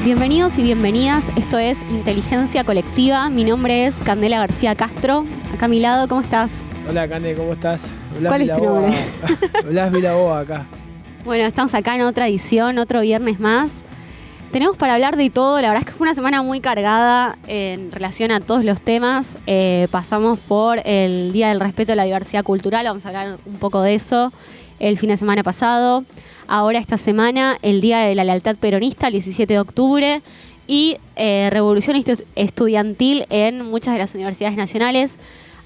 Bienvenidos y bienvenidas, esto es Inteligencia Colectiva, mi nombre es Candela García Castro, acá a mi lado, ¿cómo estás? Hola Cande, ¿cómo estás? Blas ¿Cuál es tu nombre? Blas Vilaboa acá. Bueno, estamos acá en otra edición, otro viernes más. Tenemos para hablar de todo, la verdad es que fue una semana muy cargada en relación a todos los temas. Pasamos por el Día del Respeto a la Diversidad Cultural, vamos a hablar un poco de eso el fin de semana pasado. Ahora esta semana el Día de la Lealtad Peronista, el 17 de octubre, y revolución estudiantil en muchas de las universidades nacionales.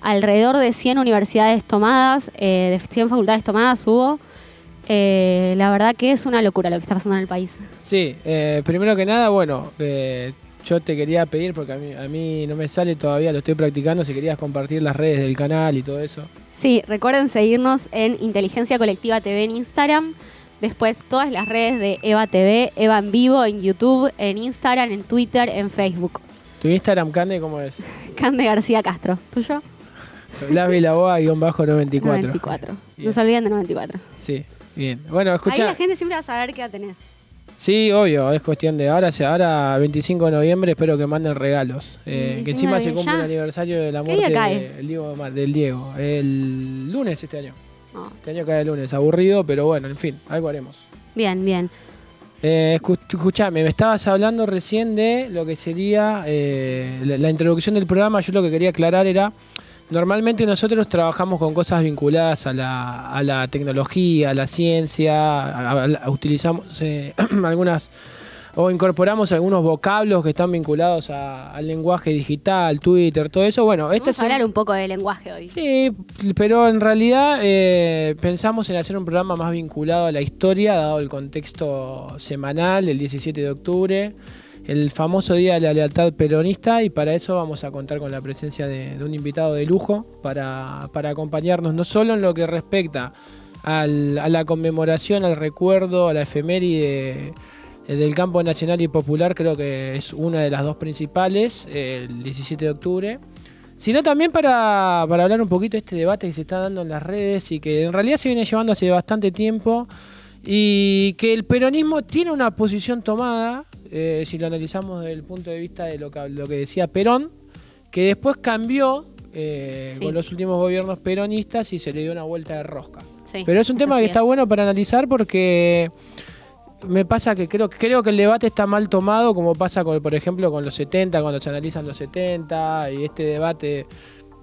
Alrededor de 100 universidades tomadas, de 100 facultades tomadas hubo. La verdad que es una locura lo que está pasando en el país. Sí, primero que nada, bueno, yo te quería pedir, porque a mí no me sale todavía, lo estoy practicando, si querías compartir las redes del canal y todo eso. Sí, recuerden seguirnos en Inteligencia Colectiva TV en Instagram. Después todas las redes de Eva TV, Eva en vivo, en YouTube, en Instagram, en Twitter, en Facebook. ¿Tu Instagram, Cande, cómo es? Cande García Castro. ¿Tuyo? Blas Vilaboa-94. 94. No se olviden de 94. Sí, bien. Bueno, escuchá. Ahí la gente siempre va a saber qué edad tenés. Sí, obvio, es cuestión de ahora 25 de noviembre, espero que manden regalos. Que encima se cumple el aniversario de la muerte del Diego. El lunes este año. Oh. Este año cae el lunes, aburrido, pero bueno, en fin, algo haremos. Bien, bien. Escuchame, me estabas hablando recién de lo que sería la introducción del programa. Yo lo que quería aclarar era, normalmente nosotros trabajamos con cosas vinculadas a la tecnología, a la ciencia, utilizamos algunas o incorporamos algunos vocablos que están vinculados al lenguaje digital, Twitter, todo eso. Bueno, vamos a hablar un poco de lenguaje hoy. Sí, pero en realidad pensamos en hacer un programa más vinculado a la historia, dado el contexto semanal del 17 de octubre, el famoso Día de la Lealtad Peronista, y para eso vamos a contar con la presencia de un invitado de lujo para acompañarnos no solo en lo que respecta a la conmemoración, al recuerdo, a la efeméride del campo nacional y popular, creo que es una de las dos principales, el 17 de octubre, sino también para hablar un poquito de este debate que se está dando en las redes y que en realidad se viene llevando hace bastante tiempo, y que el peronismo tiene una posición tomada, si lo analizamos desde el punto de vista de lo que decía Perón, que después cambió con los últimos gobiernos peronistas y se le dio una vuelta de rosca. Sí, pero es un tema que está bueno para analizar, porque me pasa que creo que el debate está mal tomado, como pasa por ejemplo con los 70, cuando se analizan los 70 y este debate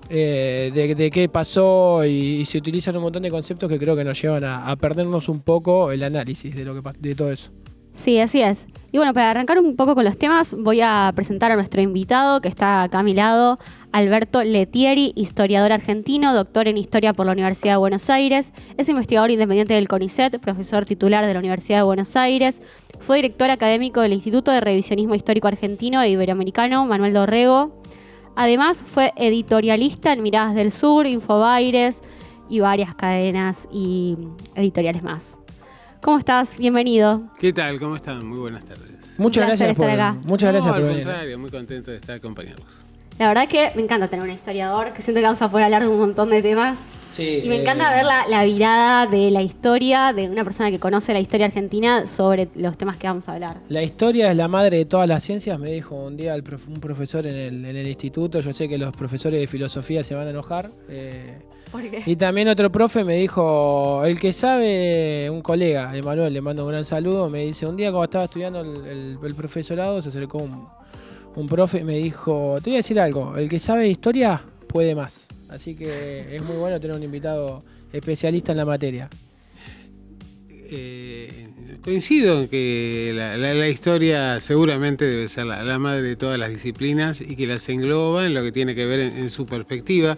de qué pasó, y se utilizan un montón de conceptos que creo que nos llevan a perdernos un poco el análisis de todo eso. Sí, así es. Y bueno, para arrancar un poco con los temas, voy a presentar a nuestro invitado, que está acá a mi lado, Alberto Lettieri, historiador argentino, doctor en Historia por la Universidad de Buenos Aires, es investigador independiente del CONICET, profesor titular de la Universidad de Buenos Aires, fue director académico del Instituto de Revisionismo Histórico Argentino e Iberoamericano, Manuel Dorrego. Además, fue editorialista en Miradas del Sur, Infobaires y varias cadenas y editoriales más. ¿Cómo estás? Bienvenido. ¿Qué tal? ¿Cómo están? Muy buenas tardes. Muchas gracias por estar acá. Muchas gracias por venir. Al contrario, muy contento de estar acompañándolos. La verdad que me encanta tener un historiador, que siento que vamos a poder hablar de un montón de temas. Sí, y me encanta ver la virada de la historia de una persona que conoce la historia argentina sobre los temas que vamos a hablar. La historia es la madre de todas las ciencias, me dijo un día un profesor en el instituto. Yo sé que los profesores de filosofía se van a enojar. ¿Por qué? Y también otro profe me dijo, el que sabe, un colega, Emanuel, le mando un gran saludo, me dice, un día cuando estaba estudiando el profesorado, se acercó un profe y me dijo, te voy a decir algo, el que sabe historia puede más. Así que es muy bueno tener un invitado especialista en la materia. Coincido en que la historia seguramente debe ser la madre de todas las disciplinas y que las engloba en lo que tiene que ver en su perspectiva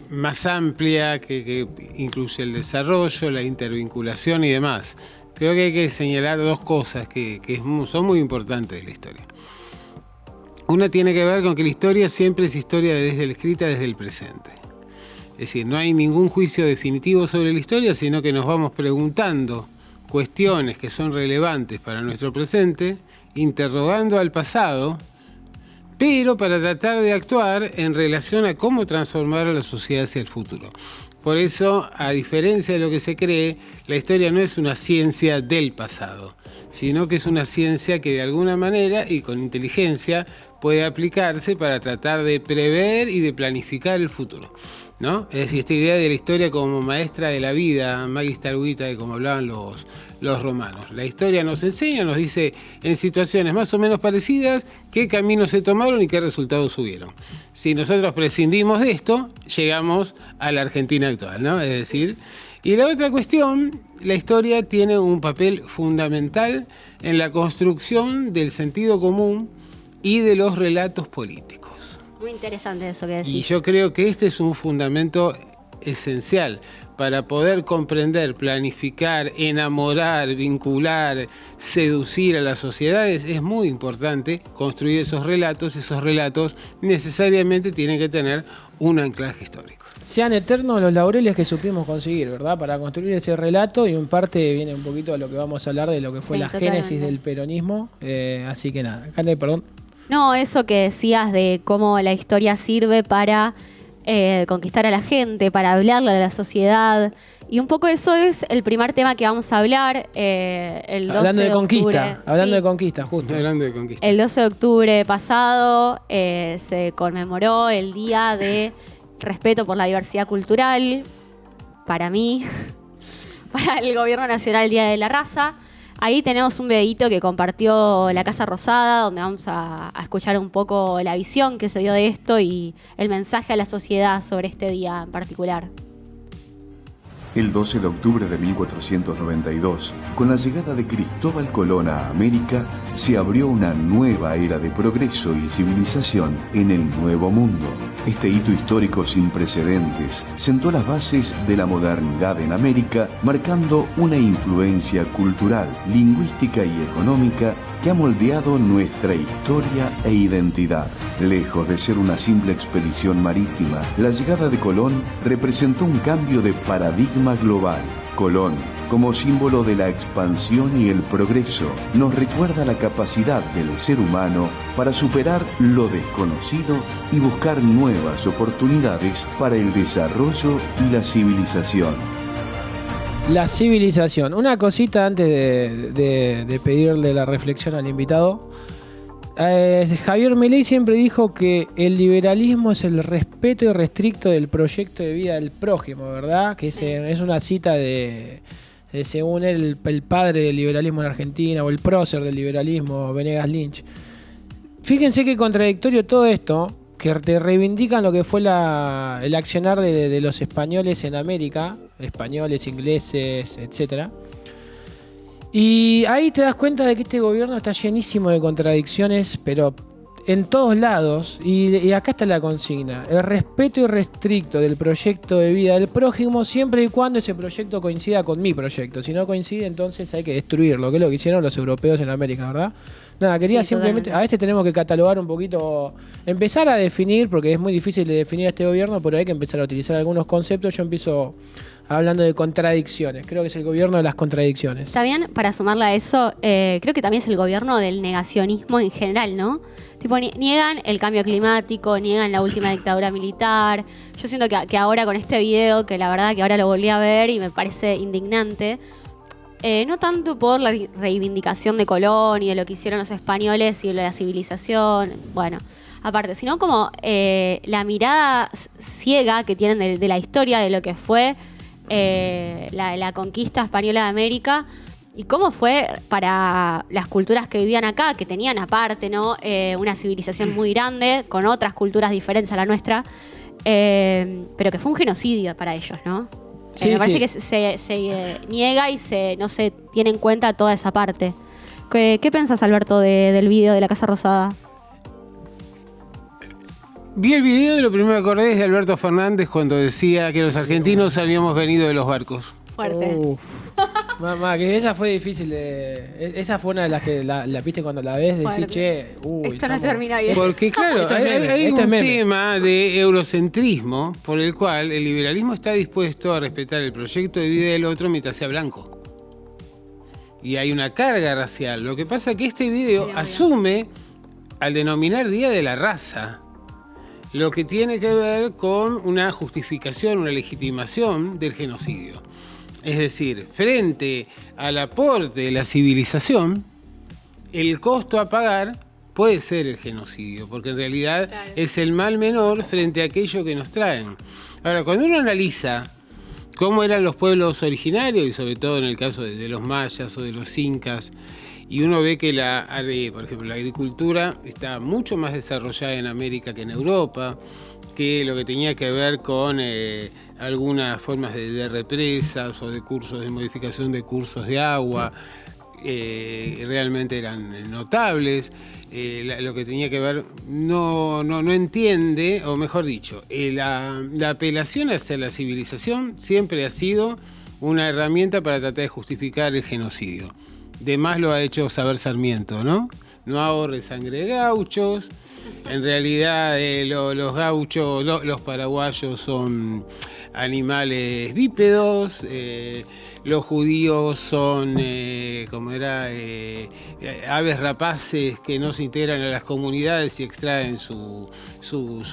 más amplia, que incluye el desarrollo, la intervinculación y demás. Creo que hay que señalar dos cosas que son muy importantes de la historia. Una tiene que ver con que la historia siempre es historia escrita desde el presente. Es decir, no hay ningún juicio definitivo sobre la historia, sino que nos vamos preguntando cuestiones que son relevantes para nuestro presente, interrogando al pasado, pero para tratar de actuar en relación a cómo transformar a la sociedad hacia el futuro. Por eso, a diferencia de lo que se cree, la historia no es una ciencia del pasado, sino que es una ciencia que de alguna manera y con inteligencia puede aplicarse para tratar de prever y de planificar el futuro, ¿no? Es decir, esta idea de la historia como maestra de la vida, magister vitae, como hablaban los romanos. La historia nos enseña, nos dice en situaciones más o menos parecidas qué caminos se tomaron y qué resultados hubieron. Si nosotros prescindimos de esto, llegamos a la Argentina actual, ¿no? Es decir, y la otra cuestión, la historia tiene un papel fundamental en la construcción del sentido común y de los relatos políticos. Muy interesante eso que decís. Y yo creo que este es un fundamento esencial para poder comprender, planificar, enamorar, vincular, seducir a las sociedades. Es muy importante construir esos relatos. Esos relatos necesariamente tienen que tener un anclaje histórico. Sean eternos los laureles que supimos conseguir, ¿verdad? Para construir ese relato, y en parte viene un poquito de lo que vamos a hablar, de lo que fue la génesis del peronismo. Así que nada, Cande, perdón. No, eso que decías de cómo la historia sirve para conquistar a la gente, para hablarle a la sociedad. Y un poco eso es el primer tema que vamos a hablar el 12 hablando de conquista, octubre. hablando Sí. de conquista, justo. Hablando de conquista. El 12 de octubre pasado se conmemoró el Día de Respeto por la Diversidad Cultural. Para mí, para el Gobierno Nacional, Día de la Raza. Ahí tenemos un videíto que compartió la Casa Rosada, donde vamos a escuchar un poco la visión que se dio de esto y el mensaje a la sociedad sobre este día en particular. El 12 de octubre de 1492, con la llegada de Cristóbal Colón a América, se abrió una nueva era de progreso y civilización en el Nuevo Mundo. Este hito histórico sin precedentes sentó las bases de la modernidad en América, marcando una influencia cultural, lingüística y económica que ha moldeado nuestra historia e identidad. Lejos de ser una simple expedición marítima, la llegada de Colón representó un cambio de paradigma global. Colón, como símbolo de la expansión y el progreso, nos recuerda la capacidad del ser humano para superar lo desconocido y buscar nuevas oportunidades para el desarrollo y la civilización. La civilización. Una cosita antes de pedirle la reflexión al invitado. Javier Milei siempre dijo que el liberalismo es el respeto irrestricto del proyecto de vida del prójimo, ¿verdad? Que es una cita de según él, el padre del liberalismo en Argentina, o el prócer del liberalismo, Venegas Lynch. Fíjense qué contradictorio todo esto, que te reivindican lo que fue el accionar de los españoles en América, españoles, ingleses, etcétera. Y ahí te das cuenta de que este gobierno está llenísimo de contradicciones, pero en todos lados, y acá está la consigna: el respeto irrestricto del proyecto de vida del prójimo, siempre y cuando ese proyecto coincida con mi proyecto. Si no coincide, entonces hay que destruirlo, que es lo que hicieron los europeos en América, ¿verdad? Nada, quería simplemente, a veces tenemos que catalogar un poquito, empezar a definir, porque es muy difícil de definir a este gobierno, pero hay que empezar a utilizar algunos conceptos. Yo empiezo hablando de contradicciones, creo que es el gobierno de las contradicciones. Está bien, para sumarle a eso, creo que también es el gobierno del negacionismo en general, ¿no? Tipo, niegan el cambio climático, niegan la última dictadura militar. Yo siento que ahora con este video, que la verdad que ahora lo volví a ver y me parece indignante, no tanto por la reivindicación de Colón y de lo que hicieron los españoles y de la civilización, bueno, aparte, sino como la mirada ciega que tienen de la historia, de lo que fue la conquista española de América y cómo fue para las culturas que vivían acá, que tenían aparte, ¿no? Una civilización muy grande, con otras culturas diferentes a la nuestra, pero que fue un genocidio para ellos, ¿no? Sí, me parece sí. que se niega y no se tiene en cuenta toda esa parte. ¿Qué pensás, Alberto, del video de la Casa Rosada? Vi el video y lo primero que acordé es de Alberto Fernández cuando decía que los argentinos habíamos venido de los barcos. Fuerte. Mamá, que esa fue difícil de... Esa fue una de las que la viste cuando la ves, decís, Fuerte. che, Esto no termina bien. Porque claro, Esto es meme, hay esto es un meme. tema de eurocentrismo por el cual el liberalismo está dispuesto a respetar el proyecto de vida del otro mientras sea blanco. Y hay una carga racial. Lo que pasa es que este video asume, al denominar Día de la Raza, lo que tiene que ver con una justificación, una legitimación del genocidio. Es decir, frente al aporte de la civilización, el costo a pagar puede ser el genocidio, porque en realidad es el mal menor frente a aquello que nos traen. Ahora, cuando uno analiza cómo eran los pueblos originarios, y sobre todo en el caso de los mayas o de los incas, y uno ve que por ejemplo, la agricultura está mucho más desarrollada en América que en Europa, que lo que tenía que ver con algunas formas de represas o de cursos de modificación de cursos de agua, realmente eran notables. Lo que tenía que ver no entiende, o mejor dicho, la apelación hacia la civilización siempre ha sido una herramienta para tratar de justificar el genocidio. De más lo ha hecho saber Sarmiento, ¿no? No ahorre sangre de gauchos. En realidad los gauchos, los paraguayos son animales bípedos, los judíos son, aves rapaces que no se integran a las comunidades y extraen su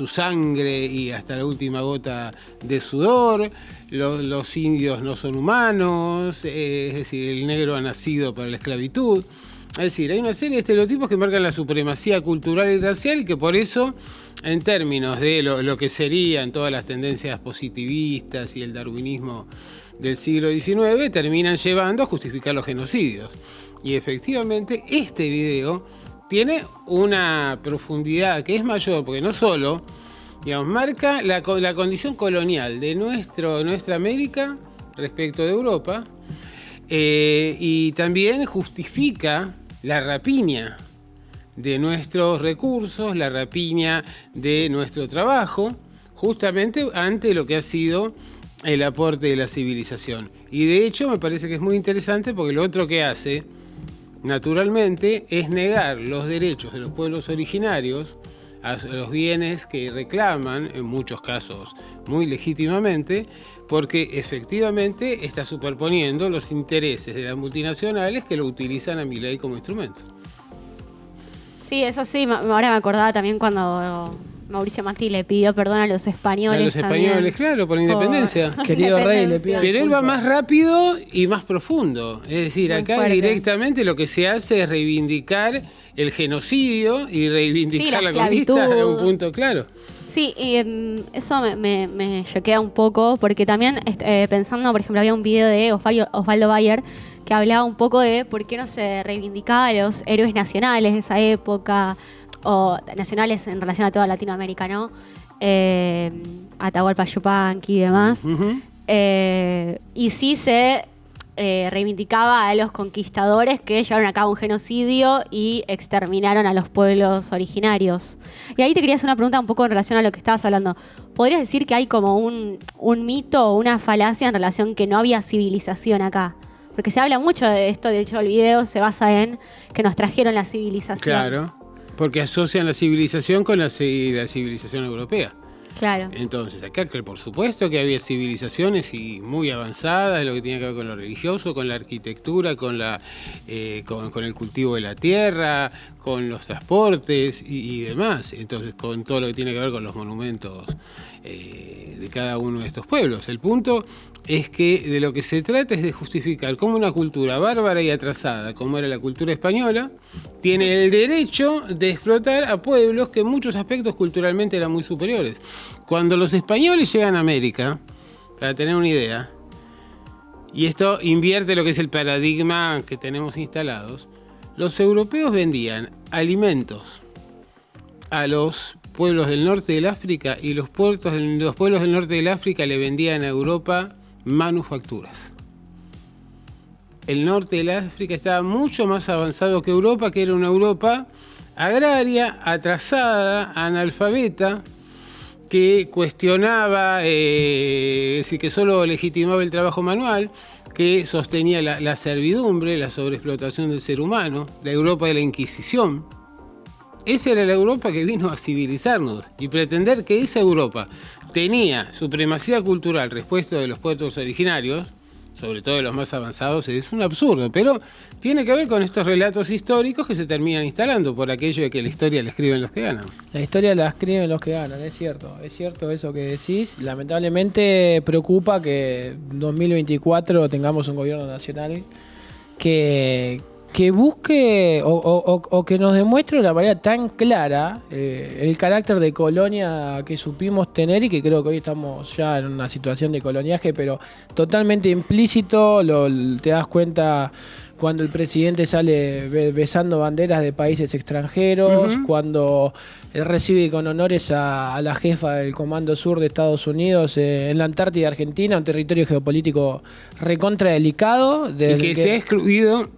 sangre y hasta la última gota de sudor. Los indios no son humanos, es decir, el negro ha nacido para la esclavitud. Es decir, hay una serie de estereotipos que marcan la supremacía cultural y racial y que por eso, en términos de lo que serían todas las tendencias positivistas y el darwinismo del siglo XIX, terminan llevando a justificar los genocidios. Y efectivamente, este video tiene una profundidad que es mayor, porque no solo, digamos, marca la condición colonial de nuestra América respecto de Europa, y también justifica la rapiña de nuestros recursos, la rapiña de nuestro trabajo, justamente ante lo que ha sido el aporte de la civilización. Y de hecho me parece que es muy interesante porque lo otro que hace, naturalmente, es negar los derechos de los pueblos originarios a los bienes que reclaman, en muchos casos muy legítimamente, porque efectivamente está superponiendo los intereses de las multinacionales que lo utilizan a Milei como instrumento. Sí, eso sí, ahora me acordaba también cuando Mauricio Macri le pidió perdón a los españoles. A los españoles, también, claro, por la independencia. Querido rey, le pido. Pero él va más rápido y más profundo. Es decir, muy acá fuerte. Directamente lo que se hace es reivindicar el genocidio y reivindicar la conquista a un punto claro. Sí, y eso me choquea un poco, porque también pensando, por ejemplo, había un video de Osvaldo Bayer que hablaba un poco de por qué no se reivindicaba a los héroes nacionales de esa época, o nacionales en relación a toda Latinoamérica, ¿no? Atahualpa Yupanqui y demás. Uh-huh. Y sí se reivindicaba a los conquistadores que llevaron a cabo un genocidio y exterminaron a los pueblos originarios. Y ahí te quería hacer una pregunta un poco en relación a lo que estabas hablando. ¿Podrías decir que hay como un mito o una falacia en relación que no había civilización acá? Porque se habla mucho de esto, de hecho el video se basa en que nos trajeron la civilización. Claro, porque asocian la civilización con la civilización europea. Claro. Entonces, acá por supuesto que había civilizaciones y muy avanzadas, lo que tenía que ver con lo religioso, con la arquitectura, con el cultivo de la tierra, con los transportes y demás. Entonces, con todo lo que tiene que ver con los monumentos de cada uno de estos pueblos. El punto es que de lo que se trata es de justificar cómo una cultura bárbara y atrasada, como era la cultura española, tiene el derecho de explotar a pueblos que en muchos aspectos culturalmente eran muy superiores. Cuando los españoles llegan a América, para tener una idea, y esto invierte lo que es el paradigma que tenemos instalados, los europeos vendían alimentos a los pueblos del norte del África y los pueblos del norte del África le vendían a Europa manufacturas. El norte del África estaba mucho más avanzado que Europa, que era una Europa agraria, atrasada, analfabeta, que cuestionaba, es decir, que solo legitimaba el trabajo manual, que sostenía la servidumbre, la sobreexplotación del ser humano, la Europa de la Inquisición. Esa era la Europa que vino a civilizarnos, y pretender que esa Europa tenía supremacía cultural respecto de los pueblos originarios sobre todo de los más avanzados, es un absurdo, pero tiene que ver con estos relatos históricos que se terminan instalando por aquello de que la historia la escriben los que ganan. La historia la escriben los que ganan, es cierto eso que decís. Lamentablemente preocupa que en 2024 tengamos un gobierno nacional que busque o que nos demuestre de una manera tan clara el carácter de colonia que supimos tener, y que creo que hoy estamos ya en una situación de coloniaje, pero totalmente implícito. Te das cuenta cuando el presidente sale besando banderas de países extranjeros, cuando recibe con honores a la jefa del Comando Sur de Estados Unidos en la Antártida Argentina, un territorio geopolítico recontra delicado. Y que se ha excluido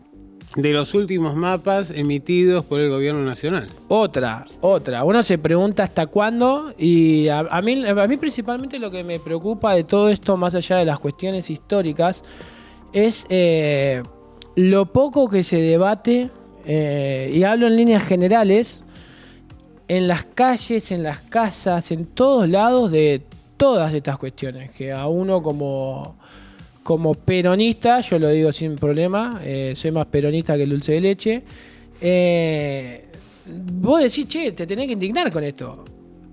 de los últimos mapas emitidos por el gobierno nacional. Otra. Uno se pregunta hasta cuándo, y a mí principalmente lo que me preocupa de todo esto, más allá de las cuestiones históricas, es lo poco que se debate, y hablo en líneas generales, en las calles, en las casas, en todos lados, de todas estas cuestiones, que a uno como peronista, yo lo digo sin problema, soy más peronista que el dulce de leche, vos decís, che, te tenés que indignar con esto.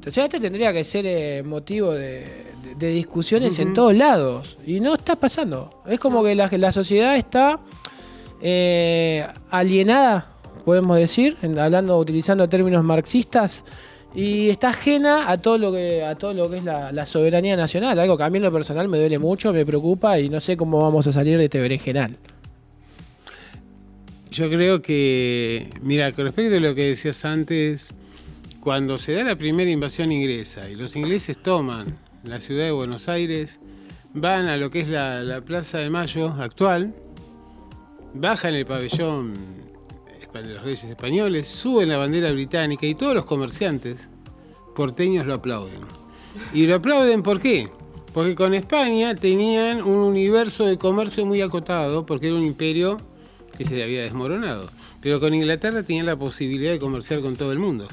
O sea, esto tendría que ser motivo de discusiones en todos lados, y no está pasando. Es como que la sociedad está alienada, podemos decir, utilizando términos marxistas, y está ajena a todo lo que es la soberanía nacional, algo que a mí en lo personal me duele mucho, me preocupa, y no sé cómo vamos a salir de este berenjenal. Yo creo que, mira, con respecto a lo que decías antes, cuando se da la primera invasión inglesa y los ingleses toman la ciudad de Buenos Aires, van a lo que es la Plaza de Mayo actual, bajan el pabellón de los Reyes Españoles, suben la bandera británica, y todos los comerciantes porteños lo aplauden. ¿Y lo aplauden por qué? Porque con España tenían un universo de comercio muy acotado, porque era un imperio que se había desmoronado. Pero con Inglaterra tenían la posibilidad de comerciar con todo el mundo.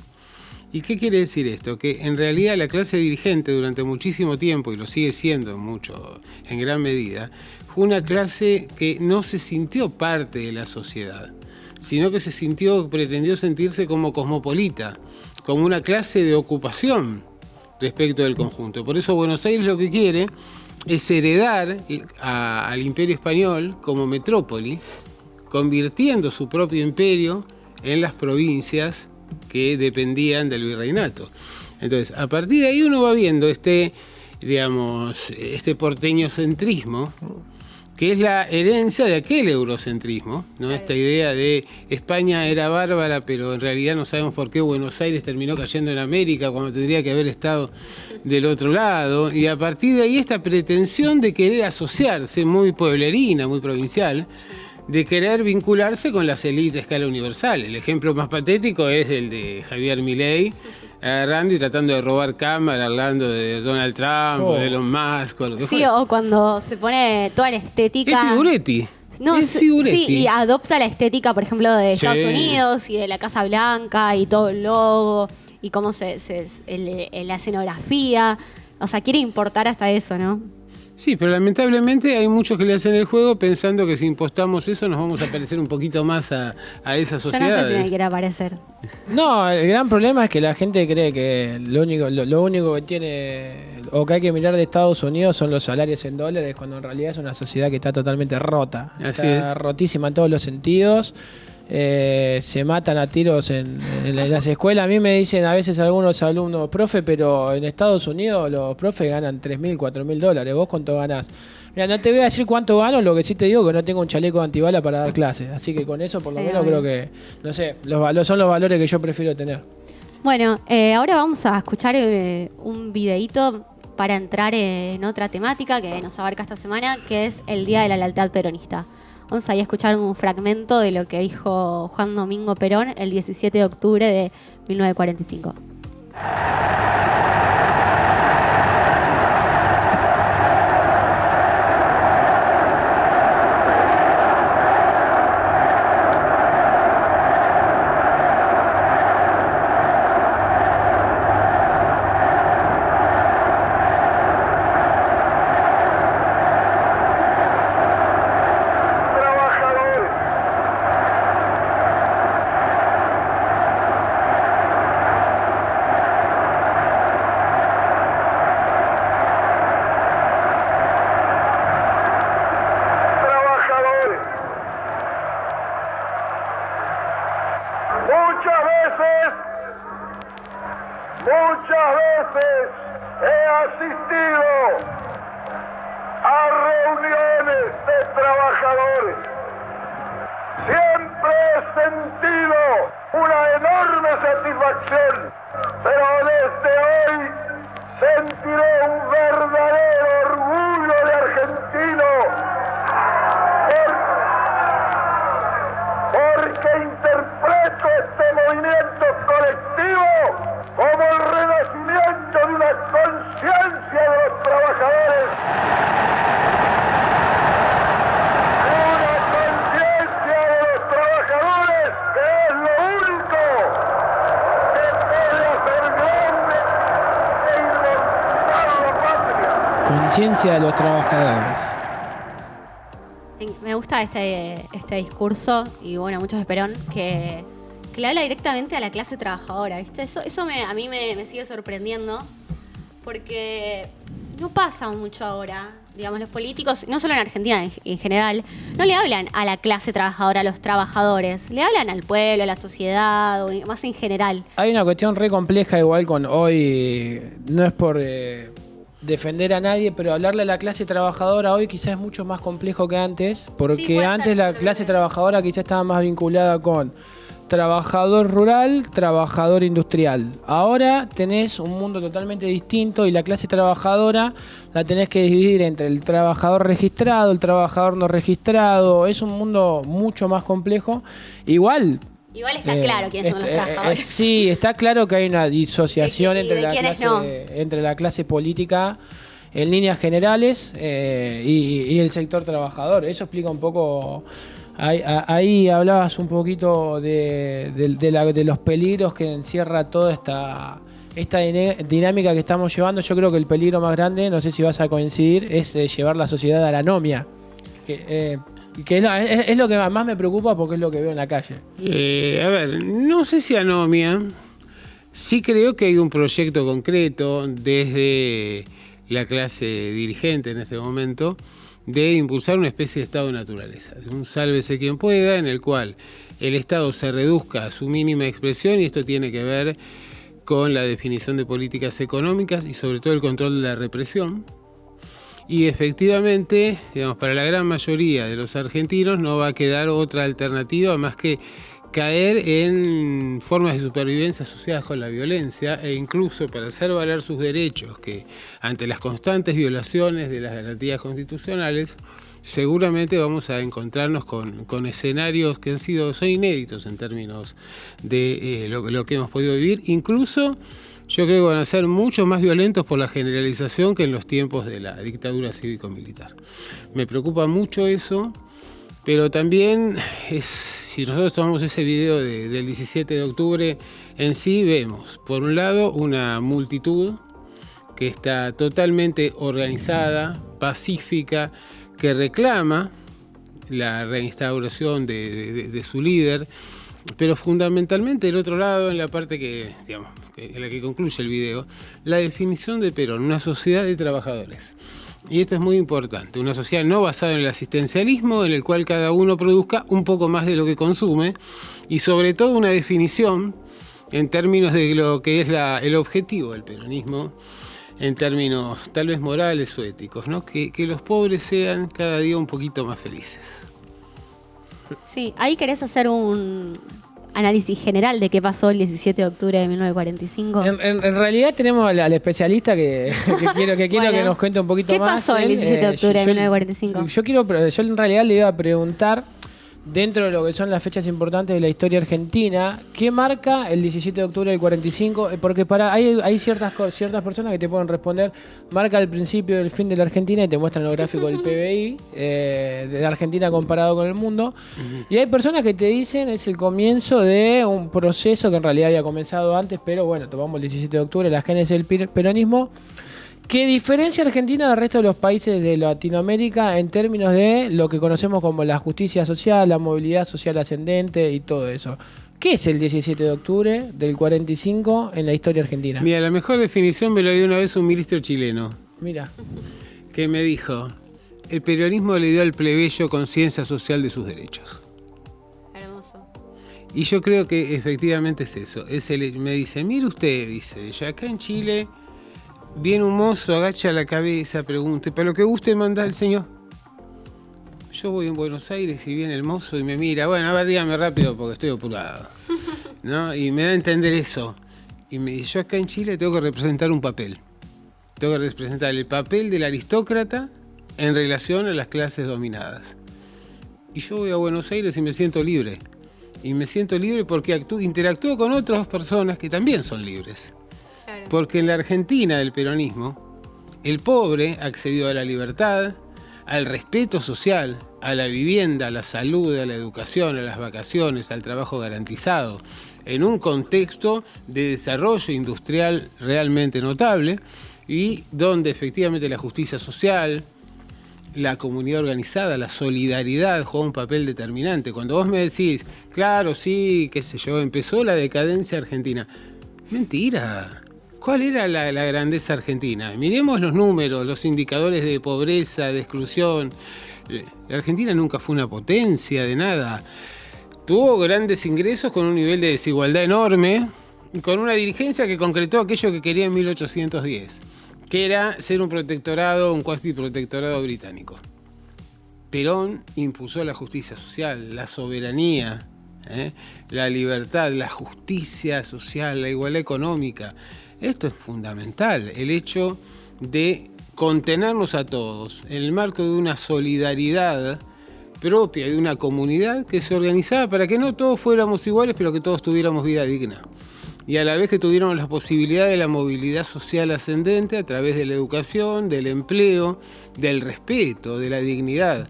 ¿Y qué quiere decir esto? Que en realidad la clase dirigente durante muchísimo tiempo, y lo sigue siendo en gran medida, fue una clase que no se sintió parte de la sociedad, sino que pretendió sentirse como cosmopolita, como una clase de ocupación respecto del conjunto. Por eso Buenos Aires lo que quiere es heredar al Imperio Español como metrópoli, convirtiendo su propio imperio en las provincias que dependían del virreinato. Entonces, a partir de ahí uno va viendo este porteñocentrismo, que es la herencia de aquel eurocentrismo, ¿no? Esta idea de España era bárbara, pero en realidad no sabemos por qué Buenos Aires terminó cayendo en América cuando tendría que haber estado del otro lado. Y a partir de ahí esta pretensión de querer asociarse, muy pueblerina, muy provincial, de querer vincularse con las élites a escala universal. El ejemplo más patético es el de Javier Milei, agarrando y tratando de robar cámara, hablando de Donald Trump, o de Elon Musk, o lo que fuera. O cuando se pone toda la estética. Es figuretti. No, es figuretti. Sí, y adopta la estética, por ejemplo, de Estados Unidos y de la Casa Blanca y todo el logo y cómo la escenografía. O sea, quiere importar hasta eso, ¿no? Sí, pero lamentablemente hay muchos que le hacen el juego pensando que si impostamos eso nos vamos a parecer un poquito más a esa sociedad. Yo no sé si me quiere parecer. No, el gran problema es que la gente cree que lo único que tiene o que hay que mirar de Estados Unidos son los salarios en dólares, cuando en realidad es una sociedad que está totalmente rota. Está rotísima en todos los sentidos. Se matan a tiros en las escuelas. A mí me dicen a veces algunos alumnos, profe, pero en Estados Unidos los profes ganan $3.000, $4.000. ¿Vos cuánto ganás? Mira, no te voy a decir cuánto gano, lo que sí te digo es que no tengo un chaleco antibala para dar clases. Así que con eso por lo menos creo que, no sé, son los valores que yo prefiero tener. Bueno, ahora vamos a escuchar un videíto para entrar en otra temática que nos abarca esta semana, que es el Día de la Lealtad Peronista. Vamos a ir a escuchar un fragmento de lo que dijo Juan Domingo Perón el 17 de octubre de 1945. veces he asistido a reuniones de trabajadores. Siempre he sentido una enorme satisfacción, pero desde hoy sentiré un verdadero orgullo de argentino, porque interpreto este movimiento colectivo como el renacimiento de una conciencia de los trabajadores. Una conciencia de los trabajadores que es lo único que puede hacer grande e inmortal la patria. Conciencia de los trabajadores. Me gusta este discurso y bueno, muchos de Perón que le habla directamente a la clase trabajadora, ¿viste? Eso a mí me sigue sorprendiendo porque no pasa mucho ahora. Digamos, los políticos, no solo en Argentina, en general, no le hablan a la clase trabajadora, a los trabajadores. Le hablan al pueblo, a la sociedad, o más en general. Hay una cuestión re compleja igual con hoy, no es por defender a nadie, pero hablarle a la clase trabajadora hoy quizás es mucho más complejo que antes, porque Sí, antes la clase trabajadora quizás estaba más vinculada con trabajador rural, trabajador industrial. Ahora tenés un mundo totalmente distinto y la clase trabajadora la tenés que dividir entre el trabajador registrado, el trabajador no registrado. Es un mundo mucho más complejo. Igual está claro quiénes son los trabajadores. Sí, está claro que hay una disociación Y entre la clase política en líneas generales y el sector trabajador. Eso explica un poco. Ahí hablabas un poquito de los peligros que encierra toda esta dinámica que estamos llevando. Yo creo que el peligro más grande, no sé si vas a coincidir, es llevar la sociedad a la anomia. Que es lo que más me preocupa porque es lo que veo en la calle. A ver, no sé si anomia. Sí creo que hay un proyecto concreto desde la clase dirigente en este momento de impulsar una especie de estado de naturaleza, de un sálvese quien pueda, en el cual el Estado se reduzca a su mínima expresión, y esto tiene que ver con la definición de políticas económicas y sobre todo el control de la represión. Y efectivamente, digamos, para la gran mayoría de los argentinos no va a quedar otra alternativa más que caer en formas de supervivencia asociadas con la violencia, e incluso para hacer valer sus derechos, que ante las constantes violaciones de las garantías constitucionales, seguramente vamos a encontrarnos con escenarios que son inéditos en términos de lo que hemos podido vivir. Incluso yo creo que van a ser mucho más violentos por la generalización que en los tiempos de la dictadura cívico-militar. Me preocupa mucho eso, pero también si nosotros tomamos ese video del 17 de octubre, en sí vemos, por un lado, una multitud que está totalmente organizada, pacífica, que reclama la reinstauración de su líder, pero fundamentalmente el otro lado, en la parte en la que concluye el video, la definición de Perón, una sociedad de trabajadores. Y esto es muy importante, una sociedad no basada en el asistencialismo, en el cual cada uno produzca un poco más de lo que consume, y sobre todo una definición en términos de lo que es el objetivo del peronismo, en términos tal vez morales o éticos, ¿no? Que los pobres sean cada día un poquito más felices. Sí, ahí querés hacer un análisis general de qué pasó el 17 de octubre de 1945. En realidad tenemos al especialista que quiero bueno, que nos cuente un poquito más. ¿Qué pasó el 17 de octubre de 1945? Yo en realidad le iba a preguntar, dentro de lo que son las fechas importantes de la historia argentina, ¿qué marca el 17 de octubre del 45? Porque hay ciertas personas que te pueden responder, marca el principio del fin de la Argentina, y te muestran los gráficos del PBI de la Argentina comparado con el mundo. Y hay personas que te dicen es el comienzo de un proceso que en realidad había comenzado antes, pero bueno, tomamos el 17 de octubre, la génesis del peronismo, que diferencia a Argentina del resto de los países de Latinoamérica en términos de lo que conocemos como la justicia social, la movilidad social ascendente y todo eso. ¿Qué es el 17 de octubre del 45 en la historia argentina? Mira, la mejor definición me lo dio una vez un ministro chileno. Mira. Que me dijo, el peronismo le dio al plebeyo conciencia social de sus derechos. Hermoso. Y yo creo que efectivamente es eso. Me dice, mire usted, dice, ya acá en Chile Viene un mozo, agacha la cabeza, pregunta, ¿para lo que guste manda el señor? Yo voy en Buenos Aires y viene el mozo y me mira, bueno, a ver, dígame rápido porque estoy apurado, ¿no? Y me da a entender eso. Y yo acá en Chile tengo que representar un papel. Tengo que representar el papel del aristócrata en relación a las clases dominadas. Y yo voy a Buenos Aires y me siento libre. Y me siento libre porque interactúo con otras personas que también son libres. Claro. Porque en la Argentina del peronismo, el pobre accedió a la libertad, al respeto social, a la vivienda, a la salud, a la educación, a las vacaciones, al trabajo garantizado, en un contexto de desarrollo industrial realmente notable y donde efectivamente la justicia social, la comunidad organizada, la solidaridad juega un papel determinante. Cuando vos me decís, claro, sí, qué sé yo, empezó la decadencia argentina. Mentira. ¿Cuál era la grandeza argentina? Miremos los números, los indicadores de pobreza, de exclusión. La Argentina nunca fue una potencia de nada. Tuvo grandes ingresos con un nivel de desigualdad enorme y con una dirigencia que concretó aquello que quería en 1810, que era ser un protectorado, un cuasi protectorado británico. Perón impulsó la justicia social, la soberanía, la libertad, la justicia social, la igualdad económica. Esto es fundamental, el hecho de contenernos a todos en el marco de una solidaridad propia de una comunidad que se organizaba para que no todos fuéramos iguales, pero que todos tuviéramos vida digna. Y a la vez que tuviéramos la posibilidad de la movilidad social ascendente a través de la educación, del empleo, del respeto, de la dignidad.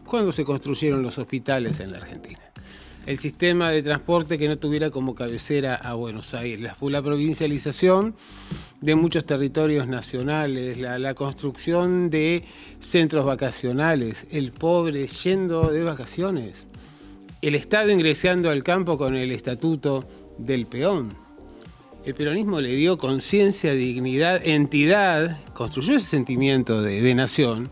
Cuando se construyeron los hospitales en la Argentina. El sistema de transporte que no tuviera como cabecera a Buenos Aires, la provincialización de muchos territorios nacionales, la construcción de centros vacacionales, el pobre yendo de vacaciones, el Estado ingresando al campo con el estatuto del peón. El peronismo le dio conciencia, dignidad, entidad, construyó ese sentimiento de nación.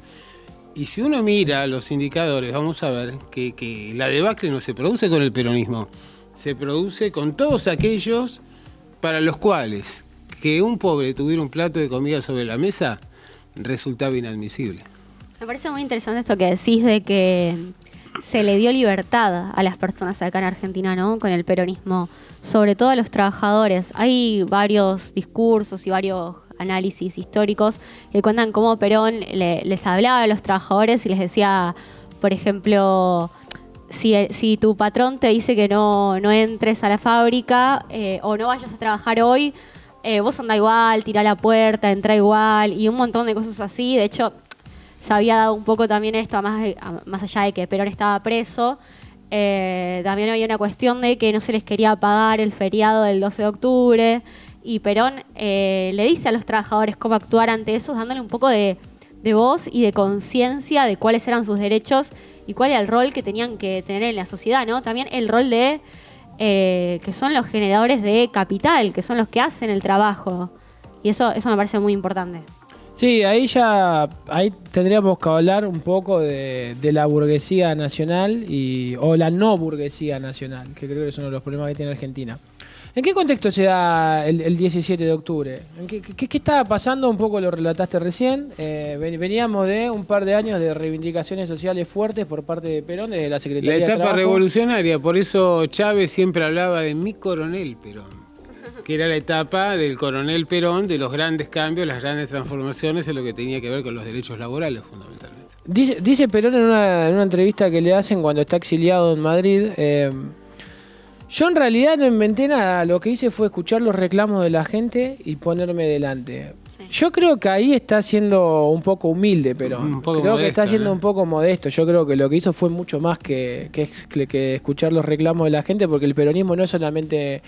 Y si uno mira los indicadores, vamos a ver que la debacle no se produce con el peronismo, se produce con todos aquellos para los cuales que un pobre tuviera un plato de comida sobre la mesa resultaba inadmisible. Me parece muy interesante esto que decís de que se le dio libertad a las personas acá en Argentina, ¿no? Con el peronismo, sobre todo a los trabajadores. Hay varios discursos y varios análisis históricos que cuentan cómo Perón les hablaba a los trabajadores y les decía, por ejemplo, si tu patrón te dice que no entres a la fábrica o no vayas a trabajar hoy, vos andá igual, tirá la puerta, entra igual y un montón de cosas así. De hecho, se había dado un poco también esto, más allá de que Perón estaba preso, también había una cuestión de que no se les quería pagar el feriado del 12 de octubre. Y Perón le dice a los trabajadores cómo actuar ante eso, dándole un poco de voz y de conciencia de cuáles eran sus derechos y cuál era el rol que tenían que tener en la sociedad, ¿no? También el rol de que son los generadores de capital, que son los que hacen el trabajo. Y eso me parece muy importante. Sí, ahí tendríamos que hablar un poco de la burguesía nacional o la no burguesía nacional, que creo que es uno de los problemas que tiene Argentina. ¿En qué contexto se da el 17 de octubre? ¿Qué estaba pasando? Un poco lo relataste recién. Veníamos de un par de años de reivindicaciones sociales fuertes por parte de Perón, desde la Secretaría de Trabajo. La etapa revolucionaria, por eso Chávez siempre hablaba de mi coronel Perón, que era la etapa del coronel Perón, de los grandes cambios, las grandes transformaciones en lo que tenía que ver con los derechos laborales, fundamentalmente. Dice Perón en una entrevista que le hacen cuando está exiliado en Madrid... yo en realidad no inventé nada, lo que hice fue escuchar los reclamos de la gente y ponerme delante. Sí. Yo creo que ahí está siendo un poco humilde, pero creo modesto, que está siendo un poco modesto. Yo creo que lo que hizo fue mucho más que escuchar los reclamos de la gente, porque el peronismo no es solamente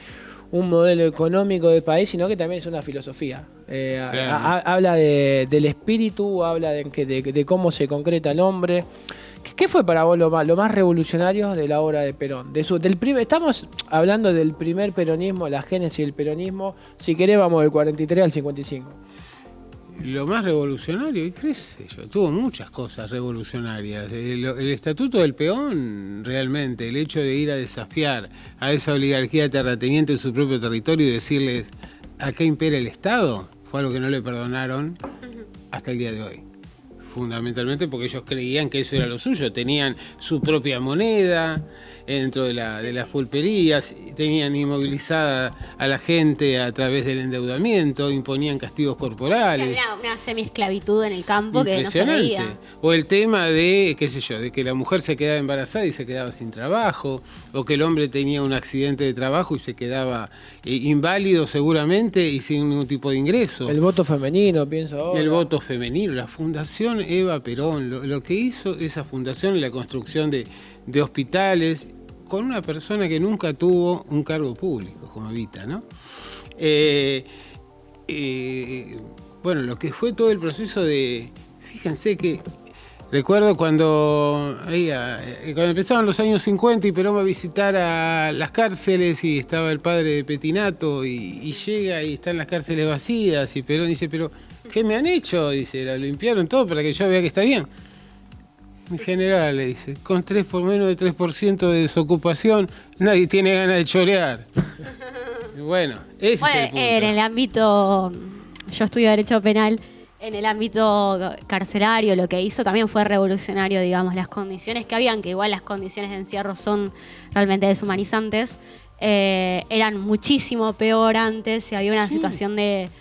un modelo económico de país, sino que también es una filosofía. Claro. Habla del espíritu, habla de cómo se concreta el hombre. ¿Qué fue para vos lo más revolucionario de la obra de Perón? Estamos hablando del primer peronismo, la génesis del peronismo. Si querés, vamos del 43 al 55. Lo más revolucionario, qué sé yo, tuvo muchas cosas revolucionarias. El estatuto del peón, realmente, el hecho de ir a desafiar a esa oligarquía terrateniente en su propio territorio y decirles, acá impera el Estado, fue algo que no le perdonaron hasta el día de hoy. Fundamentalmente porque ellos creían que eso era lo suyo, tenían su propia moneda dentro de las pulperías, tenían inmovilizada a la gente a través del endeudamiento, imponían castigos corporales. Una semi-esclavitud en el campo que no se veía. O el tema de, qué sé yo, de que la mujer se quedaba embarazada y se quedaba sin trabajo, o que el hombre tenía un accidente de trabajo y se quedaba inválido seguramente y sin ningún tipo de ingreso. El voto femenino, pienso ahora. El voto femenino, la Fundación Eva Perón, lo que hizo esa fundación, la construcción de hospitales, con una persona que nunca tuvo un cargo público, como Evita, ¿no? Bueno, lo que fue todo el proceso de... Fíjense que recuerdo cuando empezaban los años 50 y Perón va a visitar a las cárceles y estaba el padre de Petinato y llega y están las cárceles vacías y Perón dice, pero ¿qué me han hecho? Dice, la limpiaron todo para que yo vea que está bien. En general, le dice, con menos de 3% de desocupación, nadie tiene ganas de chorear. Bueno, ese es el punto. En el ámbito, yo estudio Derecho Penal, en el ámbito carcelario lo que hizo también fue revolucionario, digamos, las condiciones que habían, que igual las condiciones de encierro son realmente deshumanizantes, eran muchísimo peor antes, y había una situación de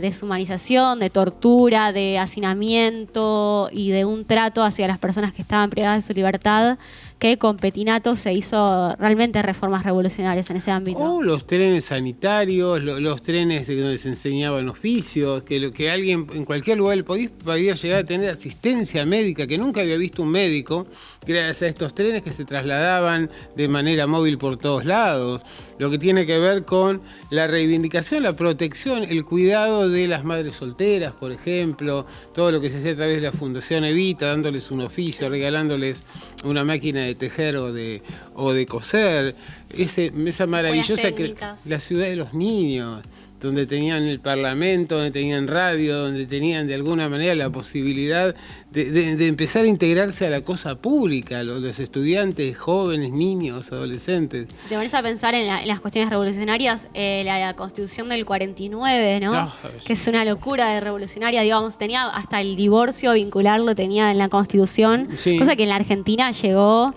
deshumanización, de tortura, de hacinamiento y de un trato hacia las personas que estaban privadas de su libertad, que con Petinato se hizo realmente reformas revolucionarias en ese ámbito. O los trenes sanitarios, los trenes de donde se enseñaban oficios, que alguien en cualquier lugar del país podía llegar a tener asistencia médica, que nunca había visto un médico, gracias a estos trenes que se trasladaban de manera móvil por todos lados. Lo que tiene que ver con la reivindicación, la protección, el cuidado de las madres solteras, por ejemplo, todo lo que se hacía a través de la Fundación Evita, dándoles un oficio, regalándoles una máquina de tejer o de coser, esa maravillosa que la ciudad de los niños, donde tenían el parlamento, donde tenían radio, donde tenían de alguna manera la posibilidad de empezar a integrarse a la cosa pública, los estudiantes, jóvenes, niños, adolescentes. Te pones a pensar en las cuestiones revolucionarias, la Constitución del 49, ¿no? Que es una locura de revolucionaria, digamos, tenía hasta el divorcio vincularlo, tenía en la Constitución, sí. Cosa que en la Argentina llegó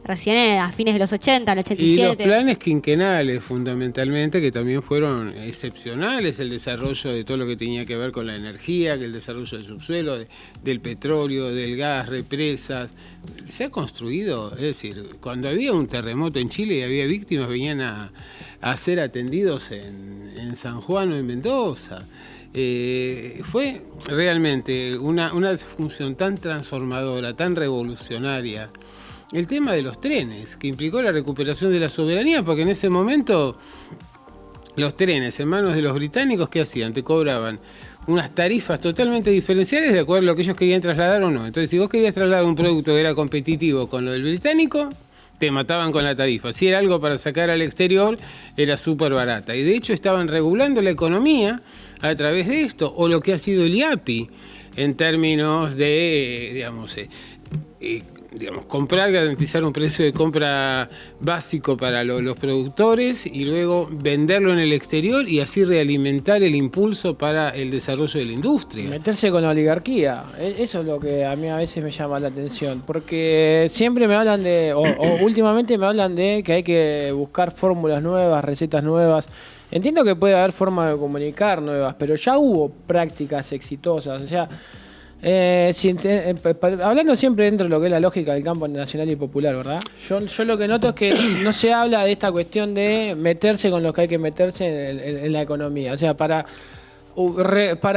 recién a fines de los 80, el 87. Y los planes quinquenales, fundamentalmente, que también fueron excepcionales, el desarrollo de todo lo que tenía que ver con la energía, que el desarrollo del subsuelo, del petróleo, del gas, represas. Se ha construido, es decir, cuando había un terremoto en Chile y había víctimas, venían a ser atendidos en San Juan o en Mendoza. Fue realmente una función tan transformadora, tan revolucionaria. El tema de los trenes, que implicó la recuperación de la soberanía, porque en ese momento los trenes en manos de los británicos, ¿qué hacían? Te cobraban unas tarifas totalmente diferenciales de acuerdo a lo que ellos querían trasladar o no. Entonces, si vos querías trasladar un producto que era competitivo con lo del británico, te mataban con la tarifa. Si era algo para sacar al exterior, era súper barata. Y de hecho estaban regulando la economía a través de esto, o lo que ha sido el IAPI, en términos de, digamos, comprar, garantizar un precio de compra básico para los productores y luego venderlo en el exterior y así realimentar el impulso para el desarrollo de la industria. Meterse con la oligarquía, eso es lo que a mí a veces me llama la atención, porque siempre me hablan o últimamente me hablan de que hay que buscar fórmulas nuevas, recetas nuevas. Entiendo que puede haber formas de comunicar nuevas, pero ya hubo prácticas exitosas, o sea... hablando siempre dentro de lo que es la lógica del campo nacional y popular, ¿verdad? Yo lo que noto es que no se habla de esta cuestión de meterse con los que hay que meterse en la economía. O sea, para